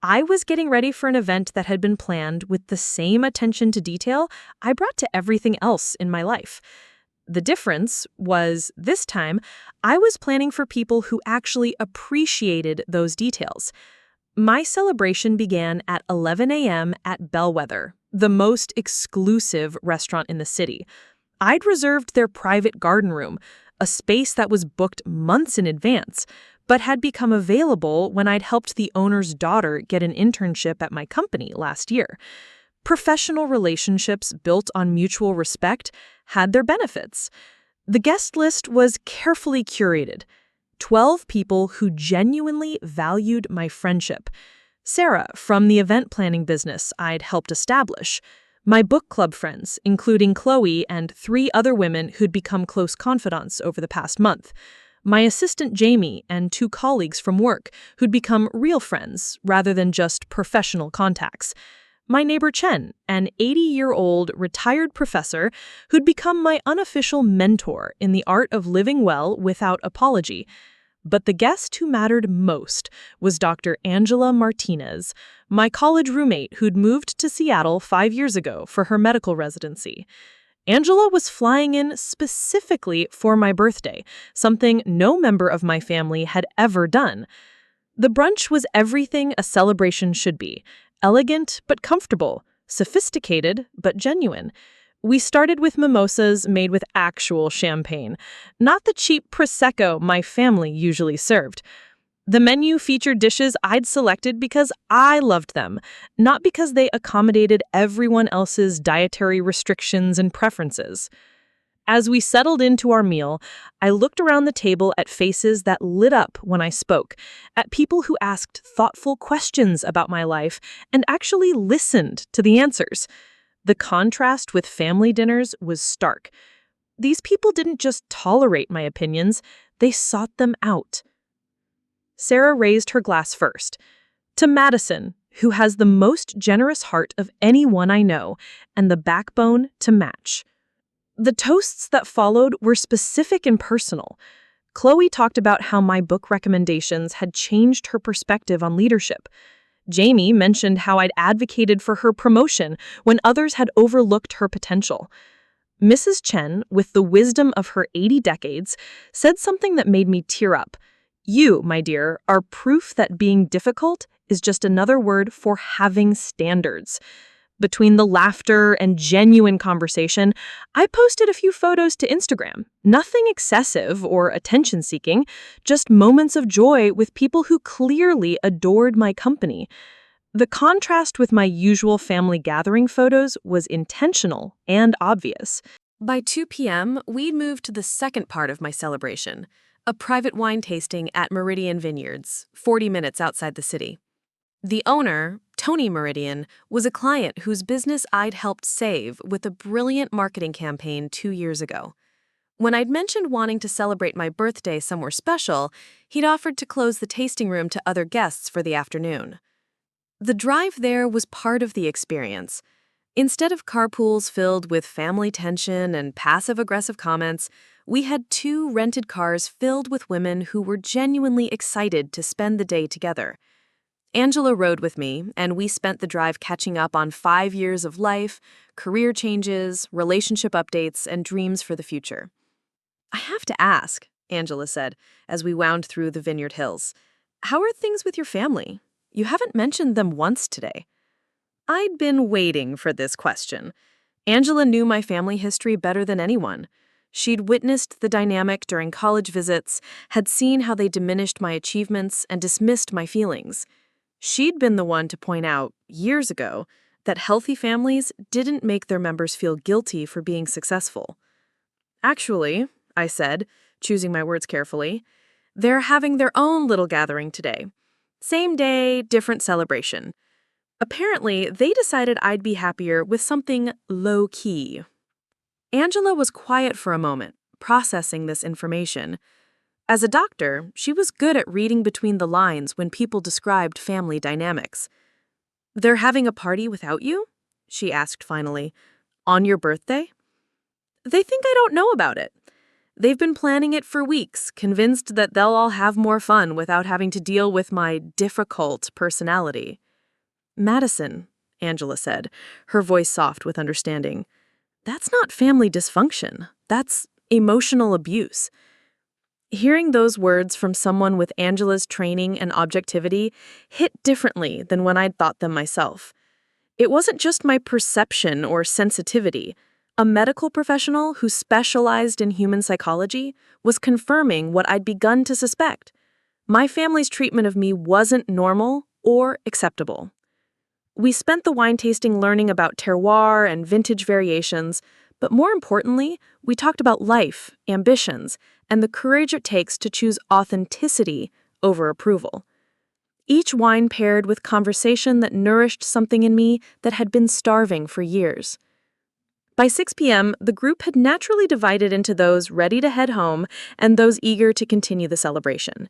I was getting ready for an event that had been planned with the same attention to detail I brought to everything else in my life. The difference was, this time, I was planning for people who actually appreciated those details. My celebration began at 11 a.m. at Bellwether, the most exclusive restaurant in the city. I'd reserved their private garden room, a space that was booked months in advance, but had become available when I'd helped the owner's daughter get an internship at my company last year. Professional relationships built on mutual respect had their benefits. The guest list was carefully curated. 12 people who genuinely valued my friendship. Sarah, from the event planning business I'd helped establish. My book club friends, including Chloe and 3 other women who'd become close confidants over the past month. my assistant Jamie and 2 colleagues from work who'd become real friends rather than just professional contacts. My neighbor Chen, an 80-year-old retired professor who'd become my unofficial mentor in the art of living well without apology. But the guest who mattered most was Dr. Angela Martinez, my college roommate who'd moved to Seattle 5 years ago for her medical residency. Angela was flying in specifically for my birthday, something no member of my family had ever done. The brunch was everything a celebration should be: elegant but comfortable, sophisticated but genuine. We started with mimosas made with actual champagne, not the cheap Prosecco my family usually served. The menu featured dishes I'd selected because I loved them, not because they accommodated everyone else's dietary restrictions and preferences. As we settled into our meal, I looked around the table at faces that lit up when I spoke, at people who asked thoughtful questions about my life and actually listened to the answers. The contrast with family dinners was stark. These people didn't just tolerate my opinions, they sought them out. Sarah raised her glass first. To Madison, who has the most generous heart of anyone I know, and the backbone to match. The toasts that followed were specific and personal. Chloe talked about how my book recommendations had changed her perspective on leadership. Jamie mentioned how I'd advocated for her promotion when others had overlooked her potential. Mrs. Chen, with the wisdom of her 80 decades, said something that made me tear up. You, my dear, are proof that being difficult is just another word for having standards. Between the laughter and genuine conversation, I posted a few photos to Instagram. Nothing excessive or attention-seeking, just moments of joy with people who clearly adored my company. The contrast with my usual family gathering photos was intentional and obvious. By 2 p.m., we'd moved to the second part of my celebration, a private wine tasting at Meridian Vineyards, 40 minutes outside the city. The owner, Tony Meridian, was a client whose business I'd helped save with a brilliant marketing campaign 2 years ago. When I'd mentioned wanting to celebrate my birthday somewhere special, he'd offered to close the tasting room to other guests for the afternoon. The drive there was part of the experience. Instead of carpools filled with family tension and passive-aggressive comments, we had 2 rented cars filled with women who were genuinely excited to spend the day together. Angela rode with me, and we spent the drive catching up on 5 years of life, career changes, relationship updates, and dreams for the future. I have to ask, Angela said, as we wound through the Vineyard Hills. How are things with your family? You haven't mentioned them once today. I'd been waiting for this question. Angela knew my family history better than anyone. She'd witnessed the dynamic during college visits, had seen how they diminished my achievements and dismissed my feelings. She'd been the one to point out, years ago, that healthy families didn't make their members feel guilty for being successful. Actually, I said, choosing my words carefully, they're having their own little gathering today. Same day, different celebration. Apparently, they decided I'd be happier with something low-key. Angela was quiet for a moment, processing this information. As a doctor, she was good at reading between the lines when people described family dynamics. "They're having a party without you?" she asked finally. "On your birthday?" "They think I don't know about it. They've been planning it for weeks, convinced that they'll all have more fun without having to deal with my difficult personality." "Madison," Angela said, her voice soft with understanding, "that's not family dysfunction. That's emotional abuse." Hearing those words from someone with Angela's training and objectivity hit differently than when I'd thought them myself. It wasn't just my perception or sensitivity. A medical professional who specialized in human psychology was confirming what I'd begun to suspect. My family's treatment of me wasn't normal or acceptable. We spent the wine tasting learning about terroir and vintage variations, but more importantly, we talked about life, ambitions, and the courage it takes to choose authenticity over approval. Each wine paired with conversation that nourished something in me that had been starving for years. By 6 p.m., the group had naturally divided into those ready to head home and those eager to continue the celebration.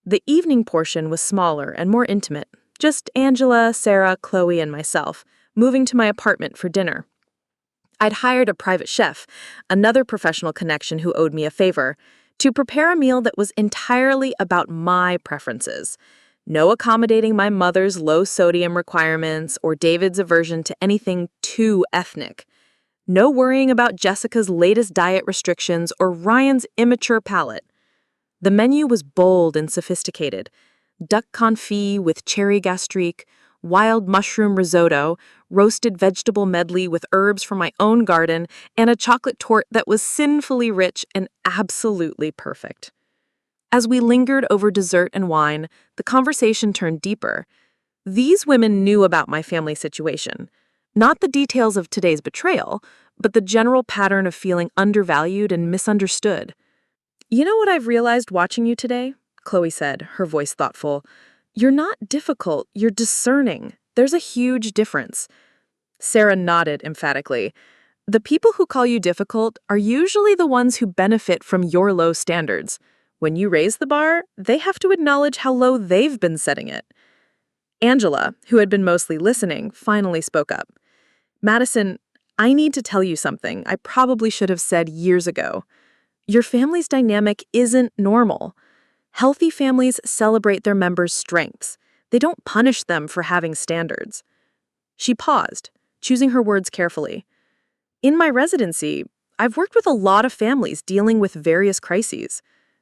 The evening portion was smaller and more intimate, just Angela, Sarah, Chloe, and myself, moving to my apartment for dinner. I'd hired a private chef, another professional connection who owed me a favor, to prepare a meal that was entirely about my preferences. No accommodating my mother's low sodium requirements or David's aversion to anything too ethnic. No worrying about Jessica's latest diet restrictions or Ryan's immature palate. The menu was bold and sophisticated. Duck confit with cherry gastrique, wild mushroom risotto, roasted vegetable medley with herbs from my own garden, and a chocolate torte that was sinfully rich and absolutely perfect. As we lingered over dessert and wine, the conversation turned deeper. These women knew about my family situation. Not the details of today's betrayal, but the general pattern of feeling undervalued and misunderstood. "You know what I've realized watching you today?" Chloe said, her voice thoughtful. "You're not difficult, you're discerning. There's a huge difference." Sarah nodded emphatically. "The people who call you difficult are usually the ones who benefit from your low standards. When you raise the bar, they have to acknowledge how low they've been setting it." Angela, who had been mostly listening, finally spoke up. "Madison, I need to tell you something I probably should have said years ago. Your family's dynamic isn't normal. Healthy families celebrate their members' strengths. They don't punish them for having standards." She paused, choosing her words carefully. "In my residency, I've worked with a lot of families dealing with various crises.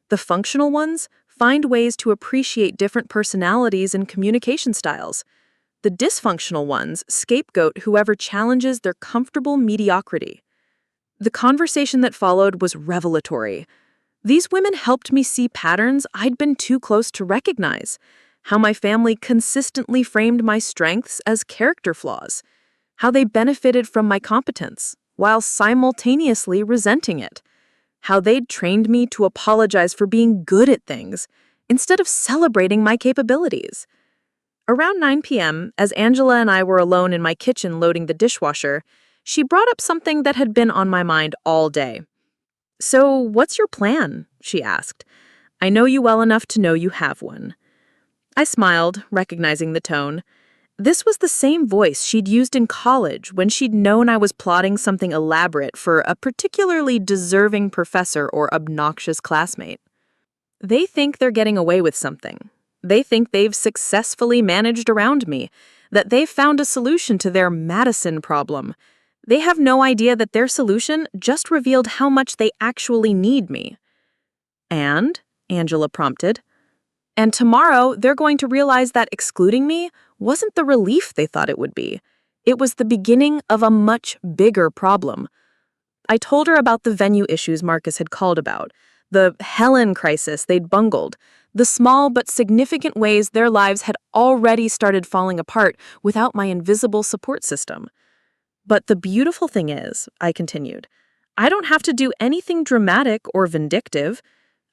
The functional ones find ways to appreciate different personalities and communication styles. The dysfunctional ones scapegoat whoever challenges their comfortable mediocrity." The conversation that followed was revelatory. These women helped me see patterns I'd been too close to recognize, how my family consistently framed my strengths as character flaws, how they benefited from my competence while simultaneously resenting it, how they'd trained me to apologize for being good at things instead of celebrating my capabilities. Around 9 p.m., as Angela and I were alone in my kitchen loading the dishwasher, she brought up something that had been on my mind all day. "So, what's your plan?" she asked. "I know you well enough to know you have one." I smiled, recognizing the tone. This was the same voice she'd used in college when she'd known I was plotting something elaborate for a particularly deserving professor or obnoxious classmate. They think they're getting away with something. They think they've successfully managed around me, that they've found a solution to their Madison problem. They have no idea that their solution just revealed how much they actually need me. "And?" Angela prompted. "And tomorrow, they're going to realize that excluding me wasn't the relief they thought it would be. It was the beginning of a much bigger problem." I told her about the venue issues Marcus had called about, the Helen crisis they'd bungled, the small but significant ways their lives had already started falling apart without my invisible support system. "But the beautiful thing is," I continued, "I don't have to do anything dramatic or vindictive.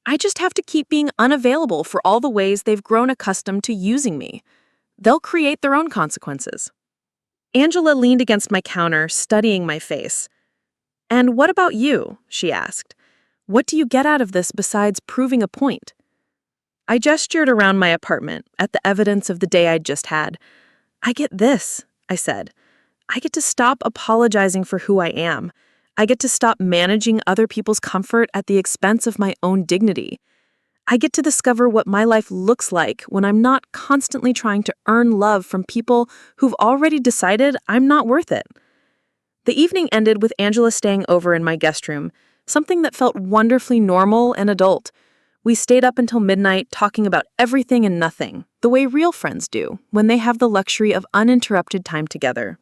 I just have to keep being unavailable for all the ways they've grown accustomed to using me. They'll create their own consequences." Angela leaned against my counter, studying my face. "And what about you?" she asked. "What do you get out of this besides proving a point?" I gestured around my apartment at the evidence of the day I'd just had. "I get this," I said. "I get to stop apologizing for who I am. I get to stop managing other people's comfort at the expense of my own dignity. I get to discover what my life looks like when I'm not constantly trying to earn love from people who've already decided I'm not worth it." The evening ended with Angela staying over in my guest room, something that felt wonderfully normal and adult. We stayed up until midnight talking about everything and nothing, the way real friends do when they have the luxury of uninterrupted time together.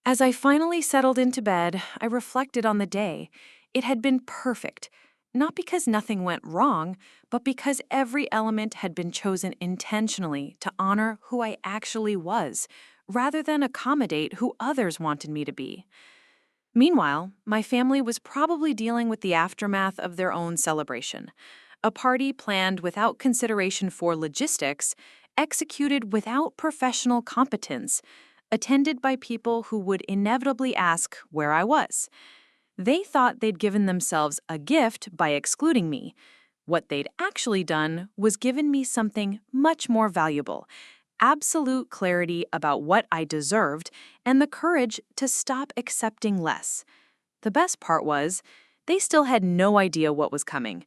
As I finally settled into bed, I reflected on the day. It had been perfect, not because nothing went wrong, but because every element had been chosen intentionally to honor who I actually was, rather than accommodate who others wanted me to be. Meanwhile, my family was probably dealing with the aftermath of their own celebration. A party planned without consideration for logistics, executed without professional competence, attended by people who would inevitably ask where I was. They thought they'd given themselves a gift by excluding me. What they'd actually done was given me something much more valuable: absolute clarity about what I deserved and the courage to stop accepting less. The best part was, they still had no idea what was coming.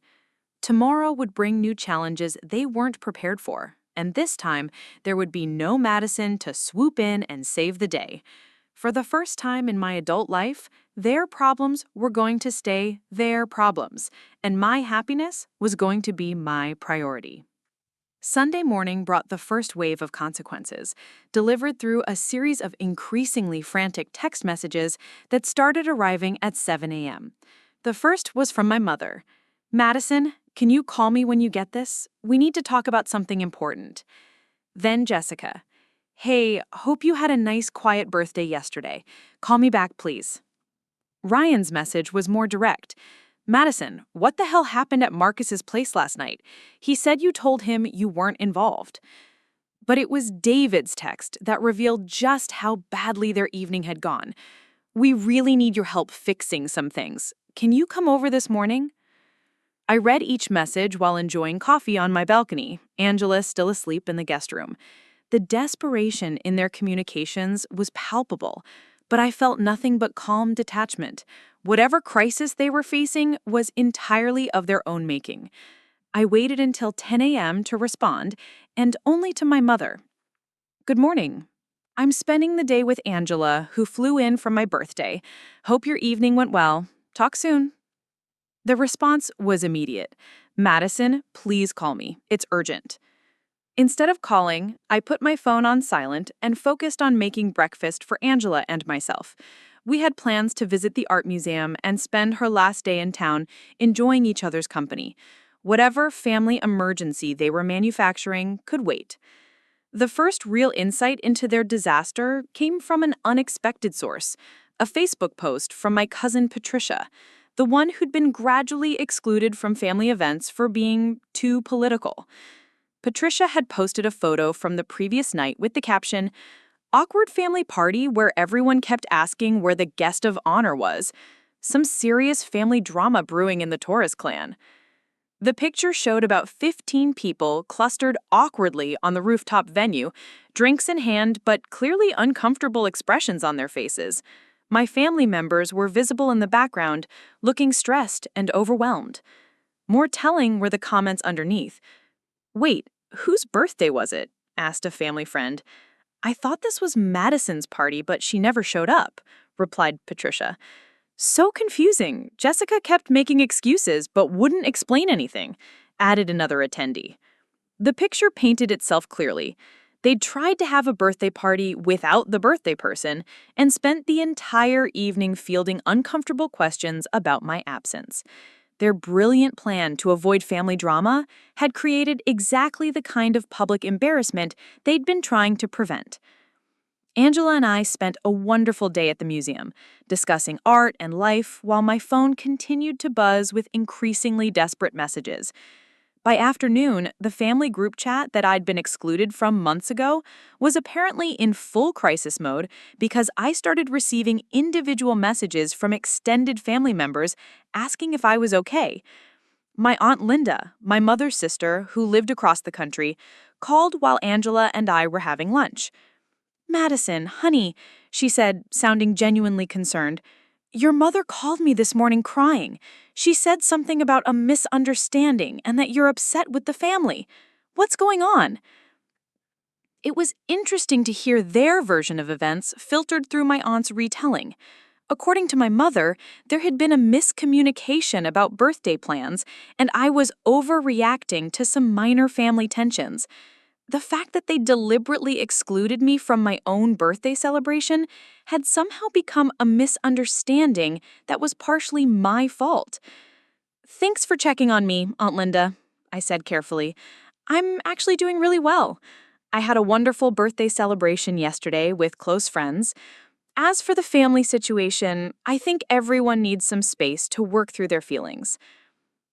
Tomorrow would bring new challenges they weren't prepared for, and this time there would be no Madison to swoop in and save the day. For the first time in my adult life, their problems were going to stay their problems, and my happiness was going to be my priority. Sunday morning brought the first wave of consequences, delivered through a series of increasingly frantic text messages that started arriving at 7 a.m. The first was from my mother. "Madison, can you call me when you get this? We need to talk about something important." Then Jessica. "Hey, hope you had a nice quiet birthday yesterday. Call me back, please." Ryan's message was more direct. "Madison, what the hell happened at Marcus's place last night? He said you told him you weren't involved." But it was David's text that revealed just how badly their evening had gone. "We really need your help fixing some things. Can you come over this morning?" I read each message while enjoying coffee on my balcony, Angela still asleep in the guest room. The desperation in their communications was palpable, but I felt nothing but calm detachment. Whatever crisis they were facing was entirely of their own making. I waited until 10 a.m. to respond, and only to my mother. "Good morning. I'm spending the day with Angela, who flew in from my birthday. Hope your evening went well. Talk soon." The response was immediate. "Madison, please call me. It's urgent." Instead of calling, I put my phone on silent and focused on making breakfast for Angela and myself. We had plans to visit the art museum and spend her last day in town enjoying each other's company. Whatever family emergency they were manufacturing could wait. The first real insight into their disaster came from an unexpected source: a Facebook post from my cousin Patricia, the one who'd been gradually excluded from family events for being too political. Patricia had posted a photo from the previous night with the caption, "Awkward family party where everyone kept asking where the guest of honor was. Some serious family drama brewing in the Torres clan." The picture showed about 15 people clustered awkwardly on the rooftop venue, drinks in hand but clearly uncomfortable expressions on their faces. My family members were visible in the background, looking stressed and overwhelmed. More telling were the comments underneath. "Wait, whose birthday was it?" asked a family friend. "I thought this was Madison's party, but she never showed up," replied Patricia. "So confusing. Jessica kept making excuses but wouldn't explain anything," added another attendee. The picture painted itself clearly. They'd tried to have a birthday party without the birthday person and spent the entire evening fielding uncomfortable questions about my absence. Their brilliant plan to avoid family drama had created exactly the kind of public embarrassment they'd been trying to prevent. Angela and I spent a wonderful day at the museum, discussing art and life while my phone continued to buzz with increasingly desperate messages. By afternoon, the family group chat that I'd been excluded from months ago was apparently in full crisis mode because I started receiving individual messages from extended family members asking if I was okay. My Aunt Linda, my mother's sister, who lived across the country, called while Angela and I were having lunch. "Madison, honey," she said, sounding genuinely concerned, "your mother called me this morning crying. She said something about a misunderstanding and that you're upset with the family. What's going on?" It was interesting to hear their version of events filtered through my aunt's retelling. According to my mother, there had been a miscommunication about birthday plans, and I was overreacting to some minor family tensions. The fact that they deliberately excluded me from my own birthday celebration had somehow become a misunderstanding that was partially my fault. "Thanks for checking on me, Aunt Linda," I said carefully. "I'm actually doing really well. I had a wonderful birthday celebration yesterday with close friends. As for the family situation, I think everyone needs some space to work through their feelings."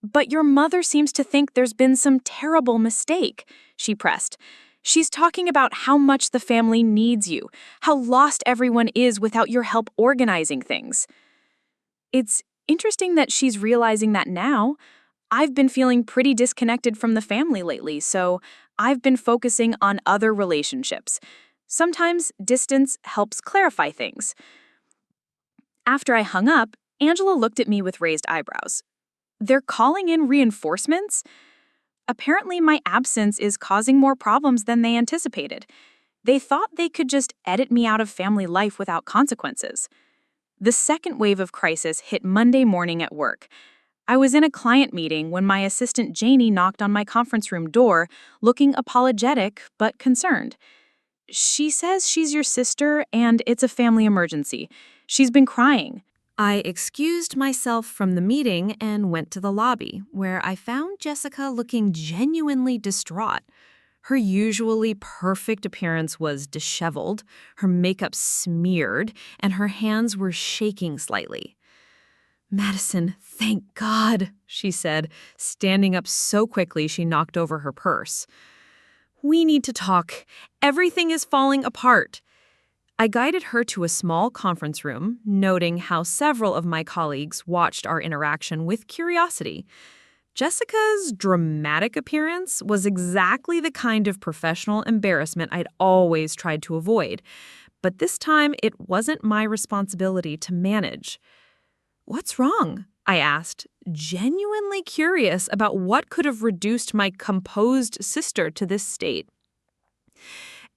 "But your mother seems to think there's been some terrible mistake," she pressed. She's talking about how much the family needs you, how lost everyone is without your help organizing things. It's interesting that she's realizing that now. I've been feeling pretty disconnected from the family lately, so I've been focusing on other relationships. Sometimes distance helps clarify things. After I hung up, Angela looked at me with raised eyebrows. They're calling in reinforcements? Apparently, my absence is causing more problems than they anticipated. They thought they could just edit me out of family life without consequences. The second wave of crisis hit Monday morning at work. I was in a client meeting when my assistant Janie knocked on my conference room door, looking apologetic but concerned. She says she's your sister and it's a family emergency. She's been crying. I excused myself from the meeting and went to the lobby, where I found Jessica looking genuinely distraught. Her usually perfect appearance was disheveled, her makeup smeared, and her hands were shaking slightly. "Madison, thank God," she said, standing up so quickly she knocked over her purse. "We need to talk. Everything is falling apart." I guided her to a small conference room, noting how several of my colleagues watched our interaction with curiosity. Jessica's dramatic appearance was exactly the kind of professional embarrassment I'd always tried to avoid, but this time it wasn't my responsibility to manage. "What's wrong?" I asked, genuinely curious about what could have reduced my composed sister to this state.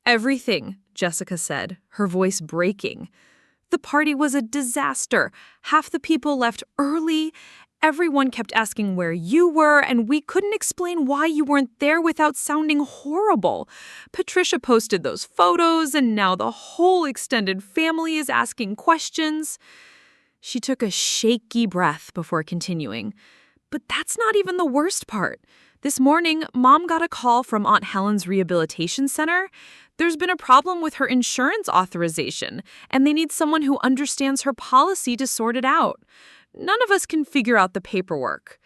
"Everything," Jessica said, her voice breaking. "The party was a disaster. Half the people left early. Everyone kept asking where you were, and we couldn't explain why you weren't there without sounding horrible. Patricia posted those photos, and now the whole extended family is asking questions." She took a shaky breath before continuing. "But that's not even the worst part. This morning, Mom got a call from Aunt Helen's rehabilitation center. There's been a problem with her insurance authorization, and they need someone who understands her policy to sort it out. None of us can figure out the paperwork."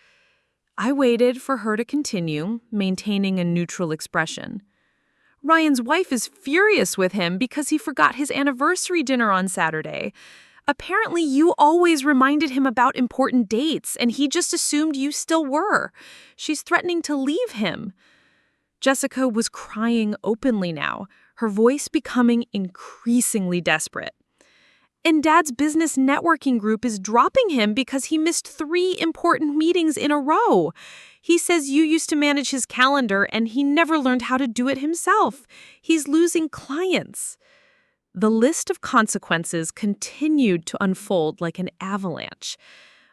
I waited for her to continue, maintaining a neutral expression. "Ryan's wife is furious with him because he forgot his anniversary dinner on Saturday. Apparently, you always reminded him about important dates, and he just assumed you still were. She's threatening to leave him." Jessica was crying openly now, her voice becoming increasingly desperate. "And Dad's business networking group is dropping him because he missed 3 important meetings in a row. He says you used to manage his calendar, and he never learned how to do it himself. He's losing clients." The list of consequences continued to unfold like an avalanche.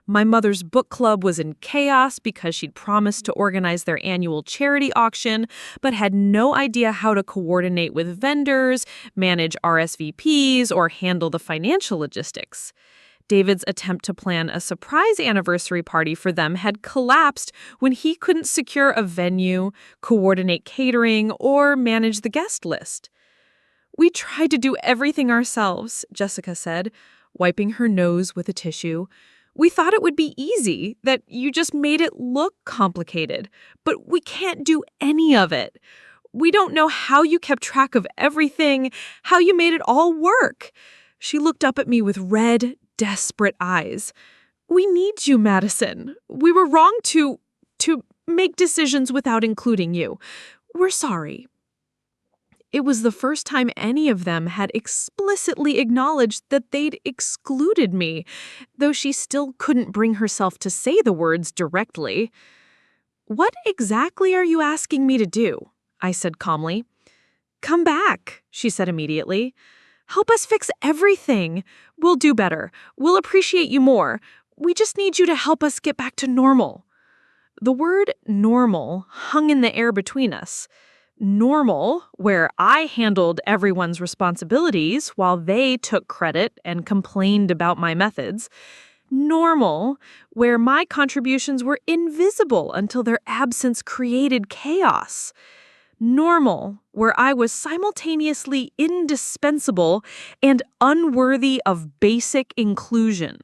My mother's book club was in chaos because she'd promised to organize their annual charity auction, but had no idea how to coordinate with vendors, manage RSVPs, or handle the financial logistics. David's attempt to plan a surprise anniversary party for them had collapsed when he couldn't secure a venue, coordinate catering, or manage the guest list. "We tried to do everything ourselves," Jessica said, wiping her nose with a tissue. "We thought it would be easy, that you just made it look complicated, but we can't do any of it. We don't know how you kept track of everything, how you made it all work." She looked up at me with red, desperate eyes. "We need you, Madison. We were wrong to make decisions without including you. We're sorry." It was the first time any of them had explicitly acknowledged that they'd excluded me, though she still couldn't bring herself to say the words directly. "What exactly are you asking me to do?" I said calmly. "Come back," she said immediately. "Help us fix everything. We'll do better. We'll appreciate you more. We just need you to help us get back to normal." The word normal hung in the air between us. Normal, where I handled everyone's responsibilities while they took credit and complained about my methods. Normal, where my contributions were invisible until their absence created chaos. Normal, where I was simultaneously indispensable and unworthy of basic inclusion.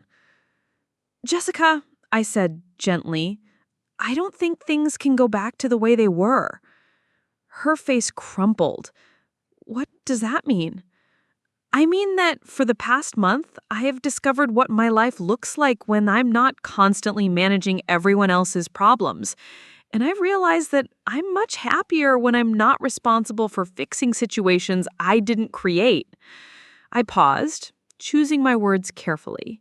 "Jessica," I said gently, "I don't think things can go back to the way they were." Her face crumpled. What does that mean? I mean that for the past month, I have discovered what my life looks like when I'm not constantly managing everyone else's problems. And I've realized that I'm much happier when I'm not responsible for fixing situations I didn't create. I paused, choosing my words carefully.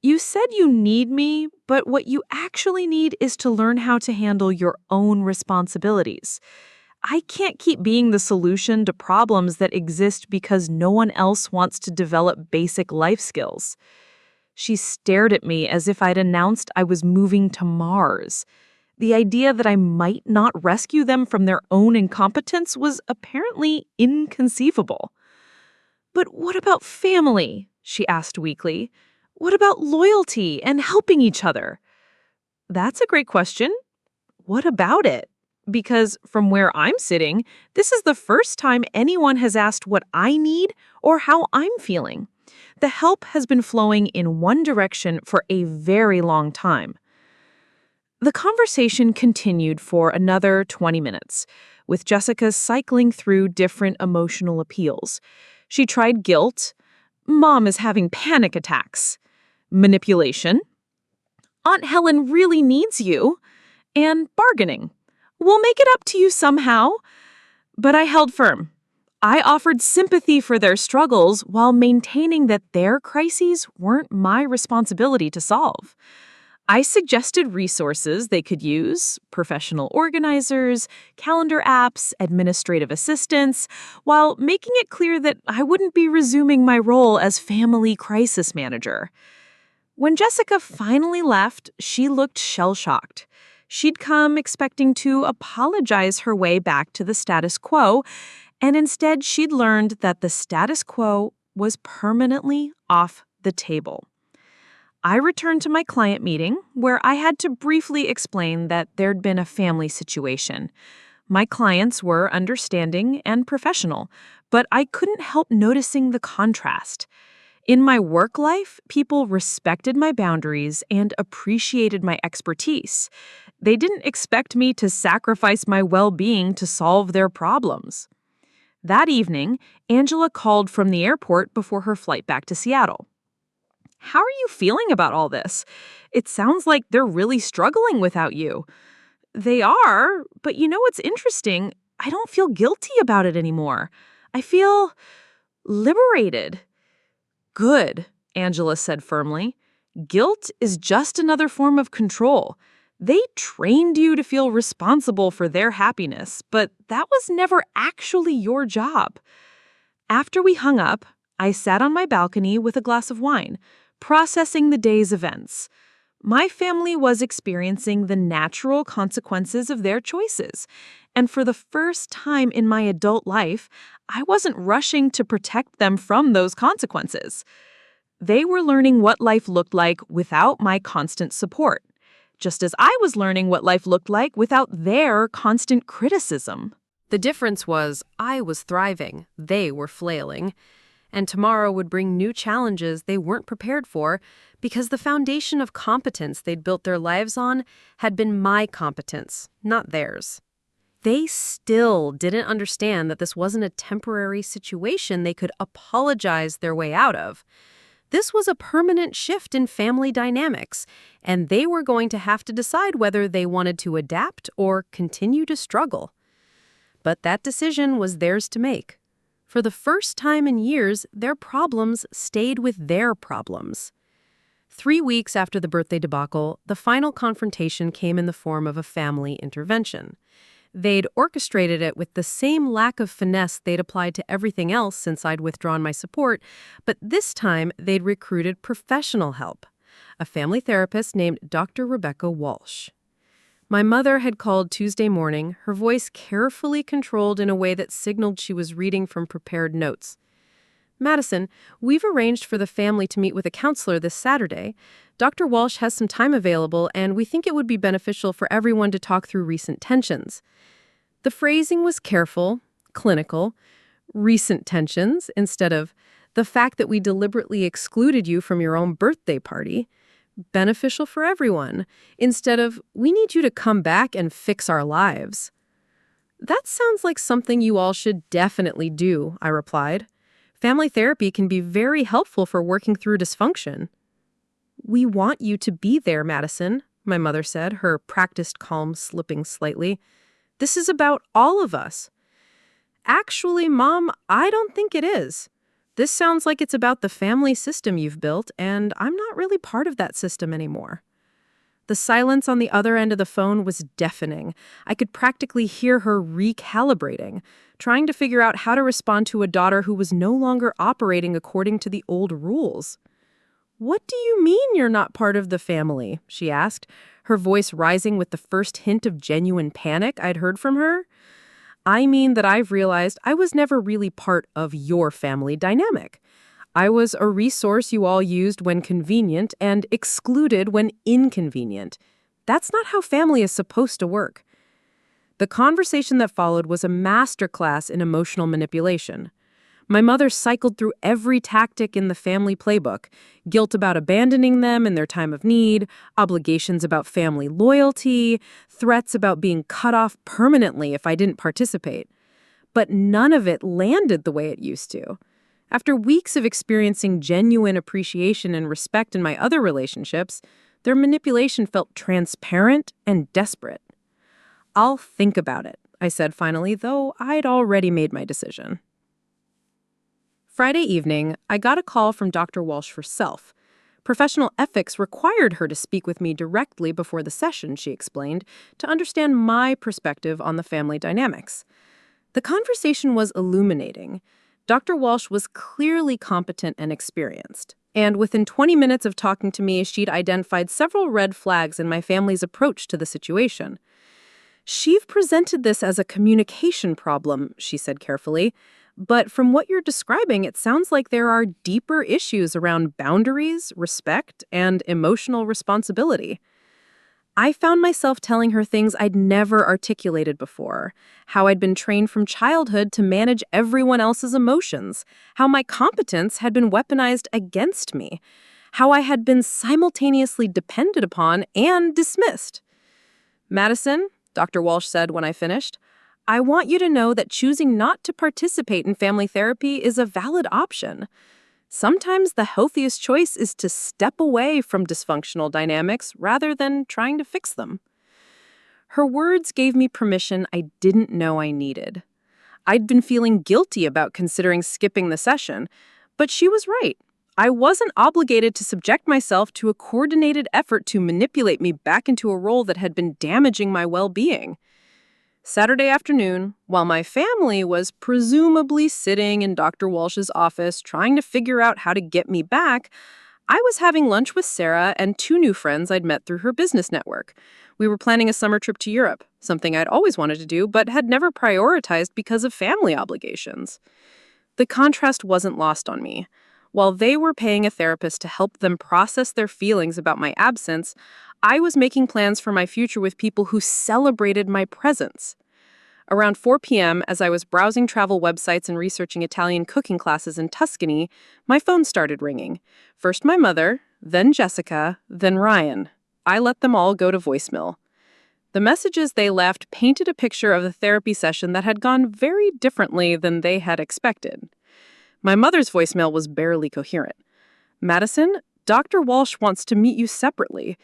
You said you need me, but what you actually need is to learn how to handle your own responsibilities. I can't keep being the solution to problems that exist because no one else wants to develop basic life skills. She stared at me as if I'd announced I was moving to Mars. The idea that I might not rescue them from their own incompetence was apparently inconceivable. But what about family? She asked weakly. What about loyalty and helping each other? That's a great question. What about it? Because from where I'm sitting, this is the first time anyone has asked what I need or how I'm feeling. The help has been flowing in one direction for a very long time. The conversation continued for another 20 minutes, with Jessica cycling through different emotional appeals. She tried guilt. Mom is having panic attacks. Manipulation. Aunt Helen really needs you. And bargaining. We'll make it up to you somehow. But I held firm. I offered sympathy for their struggles while maintaining that their crises weren't my responsibility to solve. I suggested resources they could use, professional organizers, calendar apps, administrative assistants, while making it clear that I wouldn't be resuming my role as family crisis manager. When Jessica finally left, she looked shell-shocked. She'd come expecting to apologize her way back to the status quo, and instead she'd learned that the status quo was permanently off the table. I returned to my client meeting, where I had to briefly explain that there'd been a family situation. My clients were understanding and professional, but I couldn't help noticing the contrast. In my work life, people respected my boundaries and appreciated my expertise. They didn't expect me to sacrifice my well-being to solve their problems. That evening, Angela called from the airport before her flight back to Seattle. How are you feeling about all this? It sounds like they're really struggling without you. They are, but you know what's interesting? I don't feel guilty about it anymore. I feel liberated. Good, Angela said firmly. Guilt is just another form of control. They trained you to feel responsible for their happiness, but that was never actually your job. After we hung up, I sat on my balcony with a glass of wine, processing the day's events. My family was experiencing the natural consequences of their choices, and for the first time in my adult life, I wasn't rushing to protect them from those consequences. They were learning what life looked like without my constant support, just as I was learning what life looked like without their constant criticism. The difference was I was thriving, they were flailing. And tomorrow would bring new challenges they weren't prepared for because the foundation of competence they'd built their lives on had been my competence, not theirs. They still didn't understand that this wasn't a temporary situation they could apologize their way out of. This was a permanent shift in family dynamics, and they were going to have to decide whether they wanted to adapt or continue to struggle. But that decision was theirs to make. For the first time in years, their problems stayed with their problems. 3 weeks after the birthday debacle, the final confrontation came in the form of a family intervention. They'd orchestrated it with the same lack of finesse they'd applied to everything else since I'd withdrawn my support, but this time they'd recruited professional help, a family therapist named Dr. Rebecca Walsh. My mother had called Tuesday morning, her voice carefully controlled in a way that signaled she was reading from prepared notes. Madison, we've arranged for the family to meet with a counselor this Saturday. Dr. Walsh has some time available, and we think it would be beneficial for everyone to talk through recent tensions. The phrasing was careful, clinical, recent tensions, instead of the fact that we deliberately excluded you from your own birthday party. Beneficial for everyone, instead of, we need you to come back and fix our lives. That sounds like something you all should definitely do, I replied. Family therapy can be very helpful for working through dysfunction. We want you to be there, Madison, my mother said, her practiced calm slipping slightly. This is about all of us. Actually, Mom, I don't think it is. This sounds like it's about the family system you've built, and I'm not really part of that system anymore. The silence on the other end of the phone was deafening. I could practically hear her recalibrating, trying to figure out how to respond to a daughter who was no longer operating according to the old rules. "What do you mean you're not part of the family?" she asked, her voice rising with the first hint of genuine panic I'd heard from her. "I mean that I've realized I was never really part of your family dynamic. I was a resource you all used when convenient and excluded when inconvenient. That's not how family is supposed to work." The conversation that followed was a masterclass in emotional manipulation. My mother cycled through every tactic in the family playbook: guilt about abandoning them in their time of need, obligations about family loyalty, threats about being cut off permanently if I didn't participate. But none of it landed the way it used to. After weeks of experiencing genuine appreciation and respect in my other relationships, their manipulation felt transparent and desperate. "I'll think about it," I said finally, though I'd already made my decision. Friday evening, I got a call from Dr. Walsh herself. Professional ethics required her to speak with me directly before the session, she explained, to understand my perspective on the family dynamics. The conversation was illuminating. Dr. Walsh was clearly competent and experienced, and within 20 minutes of talking to me, she'd identified several red flags in my family's approach to the situation. "She've presented this as a communication problem," she said carefully. "But from what you're describing, it sounds like there are deeper issues around boundaries, respect, and emotional responsibility." I found myself telling her things I'd never articulated before: how I'd been trained from childhood to manage everyone else's emotions, how my competence had been weaponized against me, how I had been simultaneously depended upon and dismissed. "Madison," Dr. Walsh said when I finished, "I want you to know that choosing not to participate in family therapy is a valid option. Sometimes the healthiest choice is to step away from dysfunctional dynamics rather than trying to fix them." Her words gave me permission I didn't know I needed. I'd been feeling guilty about considering skipping the session, but she was right. I wasn't obligated to subject myself to a coordinated effort to manipulate me back into a role that had been damaging my well-being. Saturday afternoon, while my family was presumably sitting in Dr. Walsh's office trying to figure out how to get me back, I was having lunch with Sarah and two new friends I'd met through her business network. We were planning a summer trip to Europe, something I'd always wanted to do but had never prioritized because of family obligations. The contrast wasn't lost on me. While they were paying a therapist to help them process their feelings about my absence, I was making plans for my future with people who celebrated my presence. Around 4 p.m., as I was browsing travel websites and researching Italian cooking classes in Tuscany, my phone started ringing. First my mother, then Jessica, then Ryan. I let them all go to voicemail. The messages they left painted a picture of the therapy session that had gone very differently than they had expected. My mother's voicemail was barely coherent. "Madison, Dr. Walsh wants to meet you separately.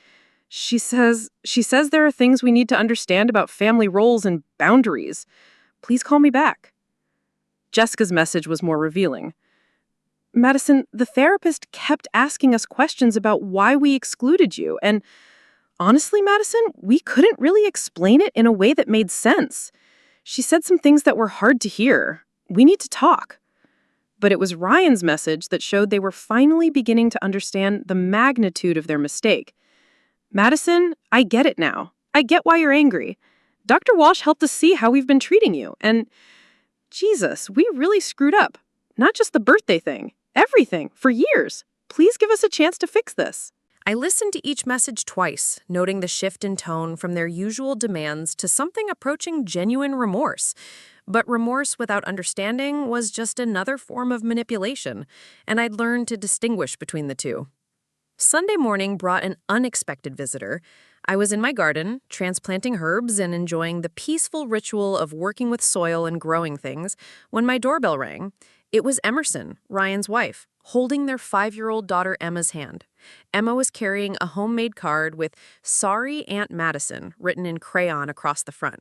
She says there are things we need to understand about family roles and boundaries. Please call me back." Jessica's message was more revealing. "Madison, the therapist kept asking us questions about why we excluded you, and honestly, Madison, we couldn't really explain it in a way that made sense. She said some things that were hard to hear. We need to talk." But it was Ryan's message that showed they were finally beginning to understand the magnitude of their mistake. "Madison, I get it now. I get why you're angry. Dr. Walsh helped us see how we've been treating you, and Jesus, we really screwed up. Not just the birthday thing, everything, for years. Please give us a chance to fix this." I listened to each message twice, noting the shift in tone from their usual demands to something approaching genuine remorse. But remorse without understanding was just another form of manipulation, and I'd learned to distinguish between the two. Sunday morning brought an unexpected visitor. I was in my garden, transplanting herbs and enjoying the peaceful ritual of working with soil and growing things, when my doorbell rang. It was Emerson, Ryan's wife, holding their 5-year-old daughter Emma's hand. Emma was carrying a homemade card with "Sorry, Aunt Madison" written in crayon across the front.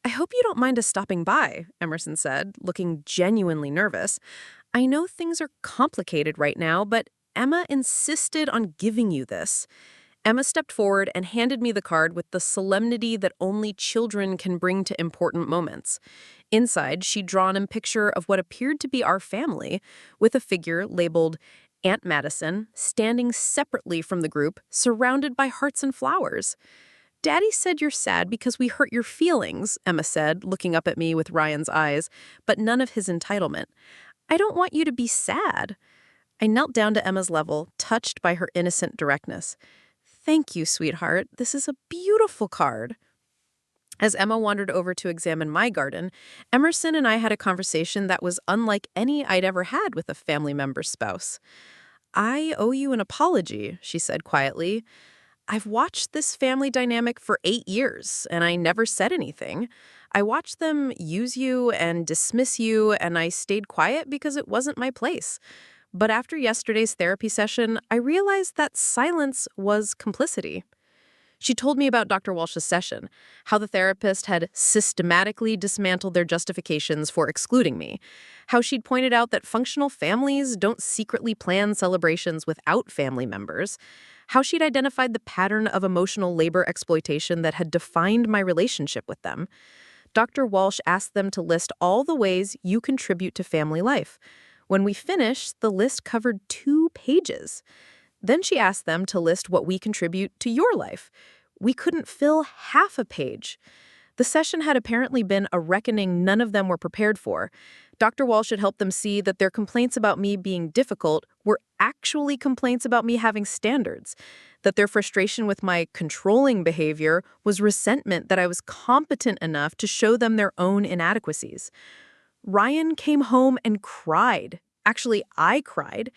"I hope you don't mind us stopping by," Emerson said, looking genuinely nervous. "I know things are complicated right now, but Emma insisted on giving you this." Emma stepped forward and handed me the card with the solemnity that only children can bring to important moments. Inside, she'd drawn a picture of what appeared to be our family, with a figure labeled Aunt Madison standing separately from the group, surrounded by hearts and flowers. "Daddy said you're sad because we hurt your feelings," Emma said, looking up at me with Ryan's eyes, but none of his entitlement. "I don't want you to be sad." I knelt down to Emma's level, touched by her innocent directness. "Thank you, sweetheart. This is a beautiful card." As Emma wandered over to examine my garden, Emerson and I had a conversation that was unlike any I'd ever had with a family member's spouse. "I owe you an apology," she said quietly. "I've watched this family dynamic for 8 years, and I never said anything. I watched them use you and dismiss you, and I stayed quiet because it wasn't my place. But after yesterday's therapy session, I realized that silence was complicity." She told me about Dr. Walsh's session, how the therapist had systematically dismantled their justifications for excluding me, how she'd pointed out that functional families don't secretly plan celebrations without family members, how she'd identified the pattern of emotional labor exploitation that had defined my relationship with them. Dr. Walsh asked them to list all the ways you contribute to family life. When we finished, the list covered 2 pages. Then she asked them to list what we contribute to your life. We couldn't fill half a page. The session had apparently been a reckoning none of them were prepared for. Dr. Walsh had helped them see that their complaints about me being difficult were actually complaints about me having standards, that their frustration with my controlling behavior was resentment that I was competent enough to show them their own inadequacies. Ryan came home and cried. Actually, I cried.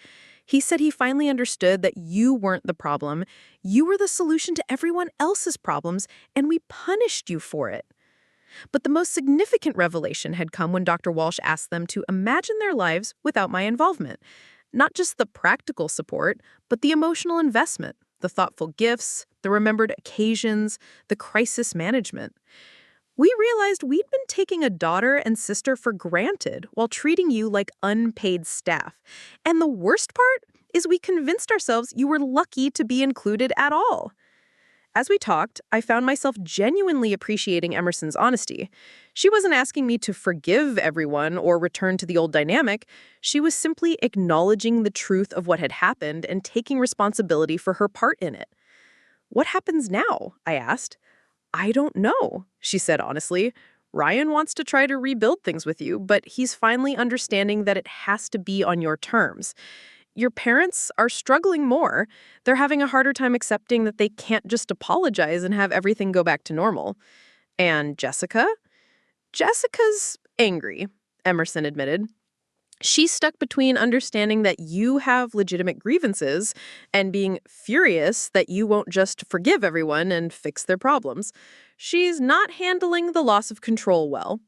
He said he finally understood that you weren't the problem. You were the solution to everyone else's problems, and we punished you for it. But the most significant revelation had come when Dr. Walsh asked them to imagine their lives without my involvement. Not just the practical support, but the emotional investment, the thoughtful gifts, the remembered occasions, the crisis management. We realized we'd been taking a daughter and sister for granted while treating you like unpaid staff. And the worst part is we convinced ourselves you were lucky to be included at all. As we talked, I found myself genuinely appreciating Emerson's honesty. She wasn't asking me to forgive everyone or return to the old dynamic. She was simply acknowledging the truth of what had happened and taking responsibility for her part in it. "What happens now?" I asked. "I don't know," she said honestly. "Ryan wants to try to rebuild things with you, but he's finally understanding that it has to be on your terms. Your parents are struggling more. They're having a harder time accepting that they can't just apologize and have everything go back to normal." "And Jessica?" "Jessica's angry," Emerson admitted. "She's stuck between understanding that you have legitimate grievances and being furious that you won't just forgive everyone and fix their problems. She's not handling the loss of control well."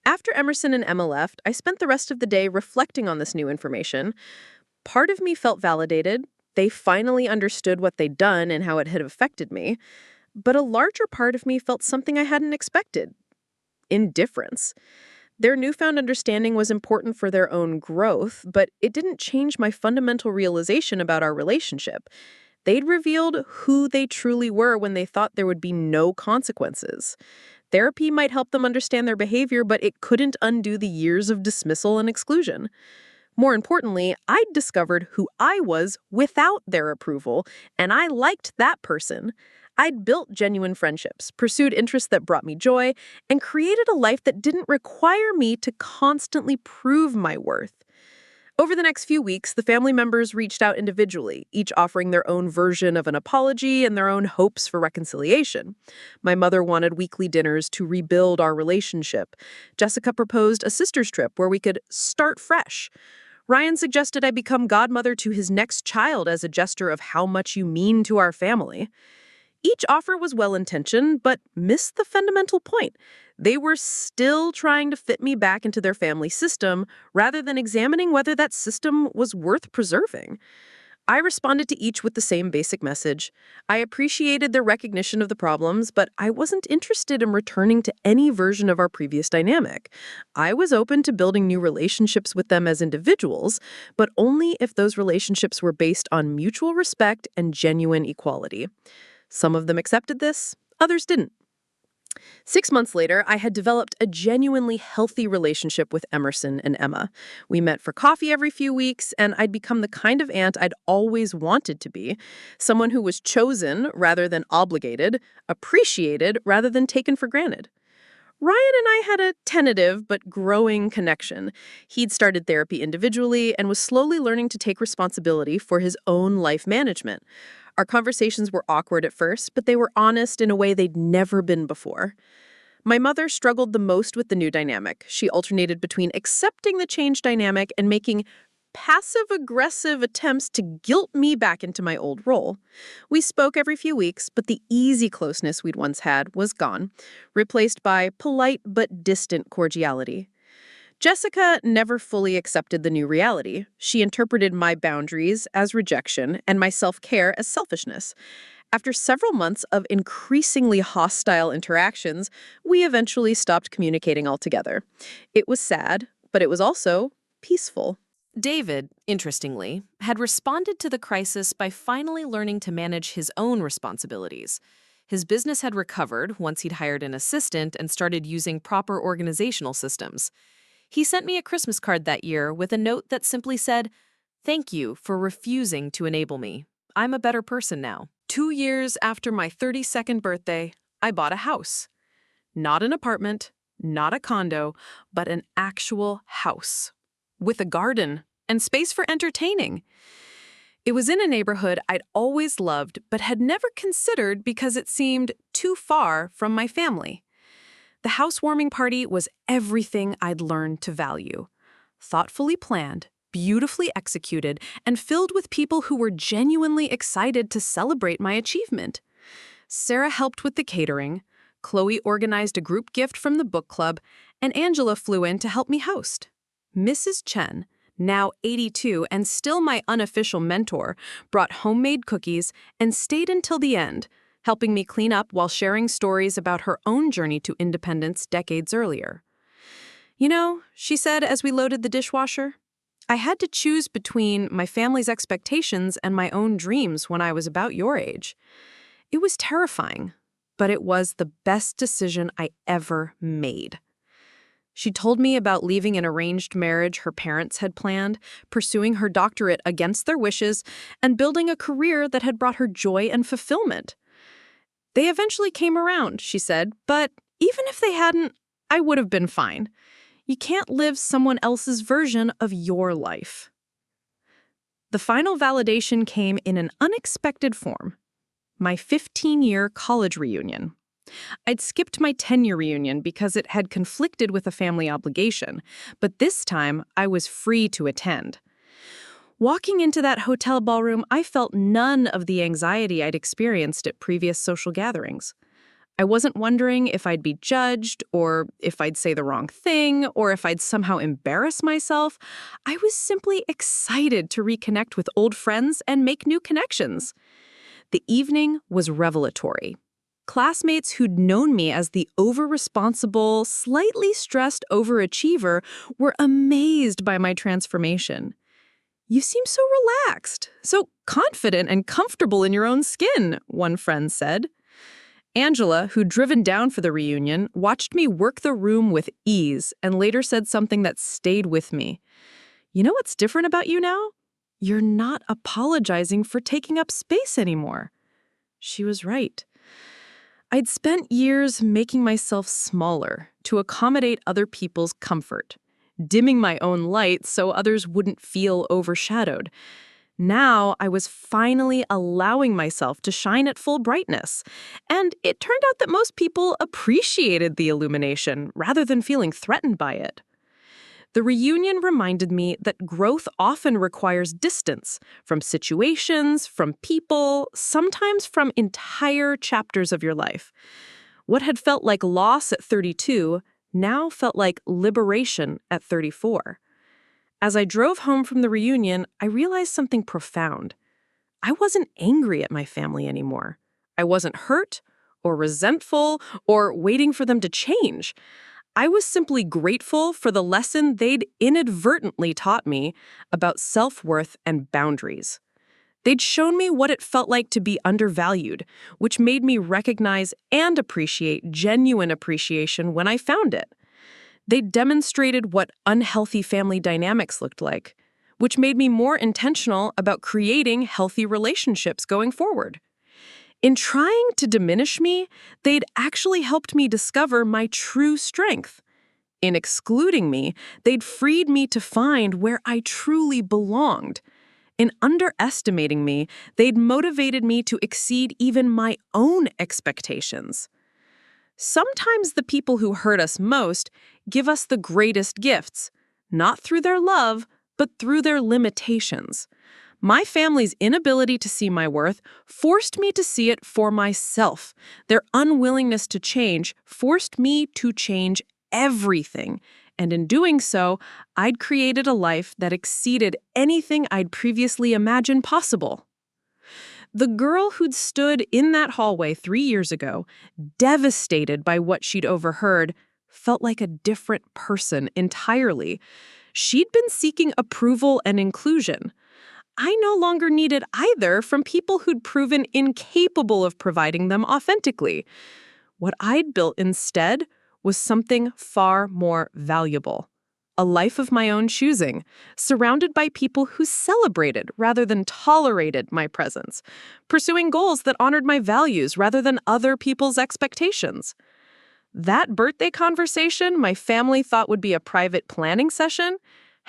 After Emerson and Emma left, I spent the rest of the day reflecting on this new information. Part of me felt validated. They finally understood what they'd done and how it had affected me. But a larger part of me felt something I hadn't expected: indifference. Their newfound understanding was important for their own growth, but it didn't change my fundamental realization about our relationship. They'd revealed who they truly were when they thought there would be no consequences. Therapy might help them understand their behavior, but it couldn't undo the years of dismissal and exclusion. More importantly, I'd discovered who I was without their approval, and I liked that person. I'd built genuine friendships, pursued interests that brought me joy, and created a life that didn't require me to constantly prove my worth. Over the next few weeks, the family members reached out individually, each offering their own version of an apology and their own hopes for reconciliation. My mother wanted weekly dinners to rebuild our relationship. Jessica proposed a sister's trip where we could start fresh. Ryan suggested I become godmother to his next child as a gesture of how much you mean to our family. Each offer was well-intentioned, but missed the fundamental point. They were still trying to fit me back into their family system rather than examining whether that system was worth preserving. I responded to each with the same basic message. I appreciated their recognition of the problems, but I wasn't interested in returning to any version of our previous dynamic. I was open to building new relationships with them as individuals, but only if those relationships were based on mutual respect and genuine equality. Some of them accepted this, others didn't. 6 months later, I had developed a genuinely healthy relationship with Emerson and Emma. We met for coffee every few weeks, and I'd become the kind of aunt I'd always wanted to be, someone who was chosen rather than obligated, appreciated rather than taken for granted. Ryan and I had a tentative but growing connection. He'd started therapy individually and was slowly learning to take responsibility for his own life management. Our conversations were awkward at first, but they were honest in a way they'd never been before. My mother struggled the most with the new dynamic. She alternated between accepting the change dynamic and making passive-aggressive attempts to guilt me back into my old role. We spoke every few weeks, but the easy closeness we'd once had was gone, replaced by polite but distant cordiality. Jessica never fully accepted the new reality. She interpreted my boundaries as rejection and my self-care as selfishness. After several months of increasingly hostile interactions, we eventually stopped communicating altogether. It was sad, but it was also peaceful. David, interestingly, had responded to the crisis by finally learning to manage his own responsibilities. His business had recovered once he'd hired an assistant and started using proper organizational systems. He sent me a Christmas card that year with a note that simply said, "Thank you for refusing to enable me. I'm a better person now." 2 years after my 32nd birthday, I bought a house. Not an apartment, not a condo, but an actual house. With a garden and space for entertaining. It was in a neighborhood I'd always loved but had never considered because it seemed too far from my family. The housewarming party was everything I'd learned to value. Thoughtfully planned, beautifully executed, and filled with people who were genuinely excited to celebrate my achievement. Sarah helped with the catering, Chloe organized a group gift from the book club, and Angela flew in to help me host. Mrs. Chen, now 82 and still my unofficial mentor, brought homemade cookies and stayed until the end, helping me clean up while sharing stories about her own journey to independence decades earlier. "You know," she said as we loaded the dishwasher, "I had to choose between my family's expectations and my own dreams when I was about your age. It was terrifying, but it was the best decision I ever made." She told me about leaving an arranged marriage her parents had planned, pursuing her doctorate against their wishes, and building a career that had brought her joy and fulfillment. "They eventually came around," she said, "but even if they hadn't, I would have been fine. You can't live someone else's version of your life." The final validation came in an unexpected form. My 15-year college reunion. I'd skipped my 10-year reunion because it had conflicted with a family obligation, but this time I was free to attend. Walking into that hotel ballroom, I felt none of the anxiety I'd experienced at previous social gatherings. I wasn't wondering if I'd be judged, or if I'd say the wrong thing, or if I'd somehow embarrass myself. I was simply excited to reconnect with old friends and make new connections. The evening was revelatory. Classmates who'd known me as the over-responsible, slightly stressed overachiever were amazed by my transformation. "You seem so relaxed, so confident and comfortable in your own skin," one friend said. Angela, who'd driven down for the reunion, watched me work the room with ease and later said something that stayed with me. "You know what's different about you now? You're not apologizing for taking up space anymore." She was right. I'd spent years making myself smaller to accommodate other people's comfort, dimming my own light so others wouldn't feel overshadowed. Now I was finally allowing myself to shine at full brightness, and it turned out that most people appreciated the illumination rather than feeling threatened by it. The reunion reminded me that growth often requires distance from situations, from people, sometimes from entire chapters of your life. What had felt like loss at 32 now felt like liberation at 34. As I drove home from the reunion, I realized something profound. I wasn't angry at my family anymore. I wasn't hurt or resentful or waiting for them to change. I was simply grateful for the lesson they'd inadvertently taught me about self-worth and boundaries. They'd shown me what it felt like to be undervalued, which made me recognize and appreciate genuine appreciation when I found it. They demonstrated what unhealthy family dynamics looked like, which made me more intentional about creating healthy relationships going forward. In trying to diminish me, they'd actually helped me discover my true strength. In excluding me, they'd freed me to find where I truly belonged. In underestimating me, they'd motivated me to exceed even my own expectations. Sometimes the people who hurt us most give us the greatest gifts, not through their love, but through their limitations. My family's inability to see my worth forced me to see it for myself. Their unwillingness to change forced me to change everything. And in doing so, I'd created a life that exceeded anything I'd previously imagined possible. The girl who'd stood in that hallway 3 years ago, devastated by what she'd overheard, felt like a different person entirely. She'd been seeking approval and inclusion. I no longer needed either from people who'd proven incapable of providing them authentically. What I'd built instead was something far more valuable. A life of my own choosing, surrounded by people who celebrated rather than tolerated my presence, pursuing goals that honored my values rather than other people's expectations. That birthday conversation my family thought would be a private planning session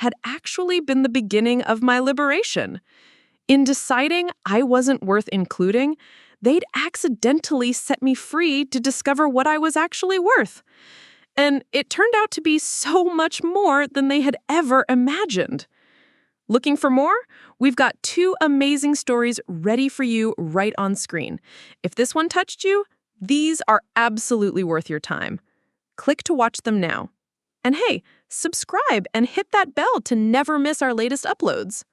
had actually been the beginning of my liberation. In deciding I wasn't worth including, they'd accidentally set me free to discover what I was actually worth. And it turned out to be so much more than they had ever imagined. Looking for more? We've got 2 amazing stories ready for you right on screen. If this one touched you, these are absolutely worth your time. Click to watch them now. And hey, subscribe and hit that bell to never miss our latest uploads.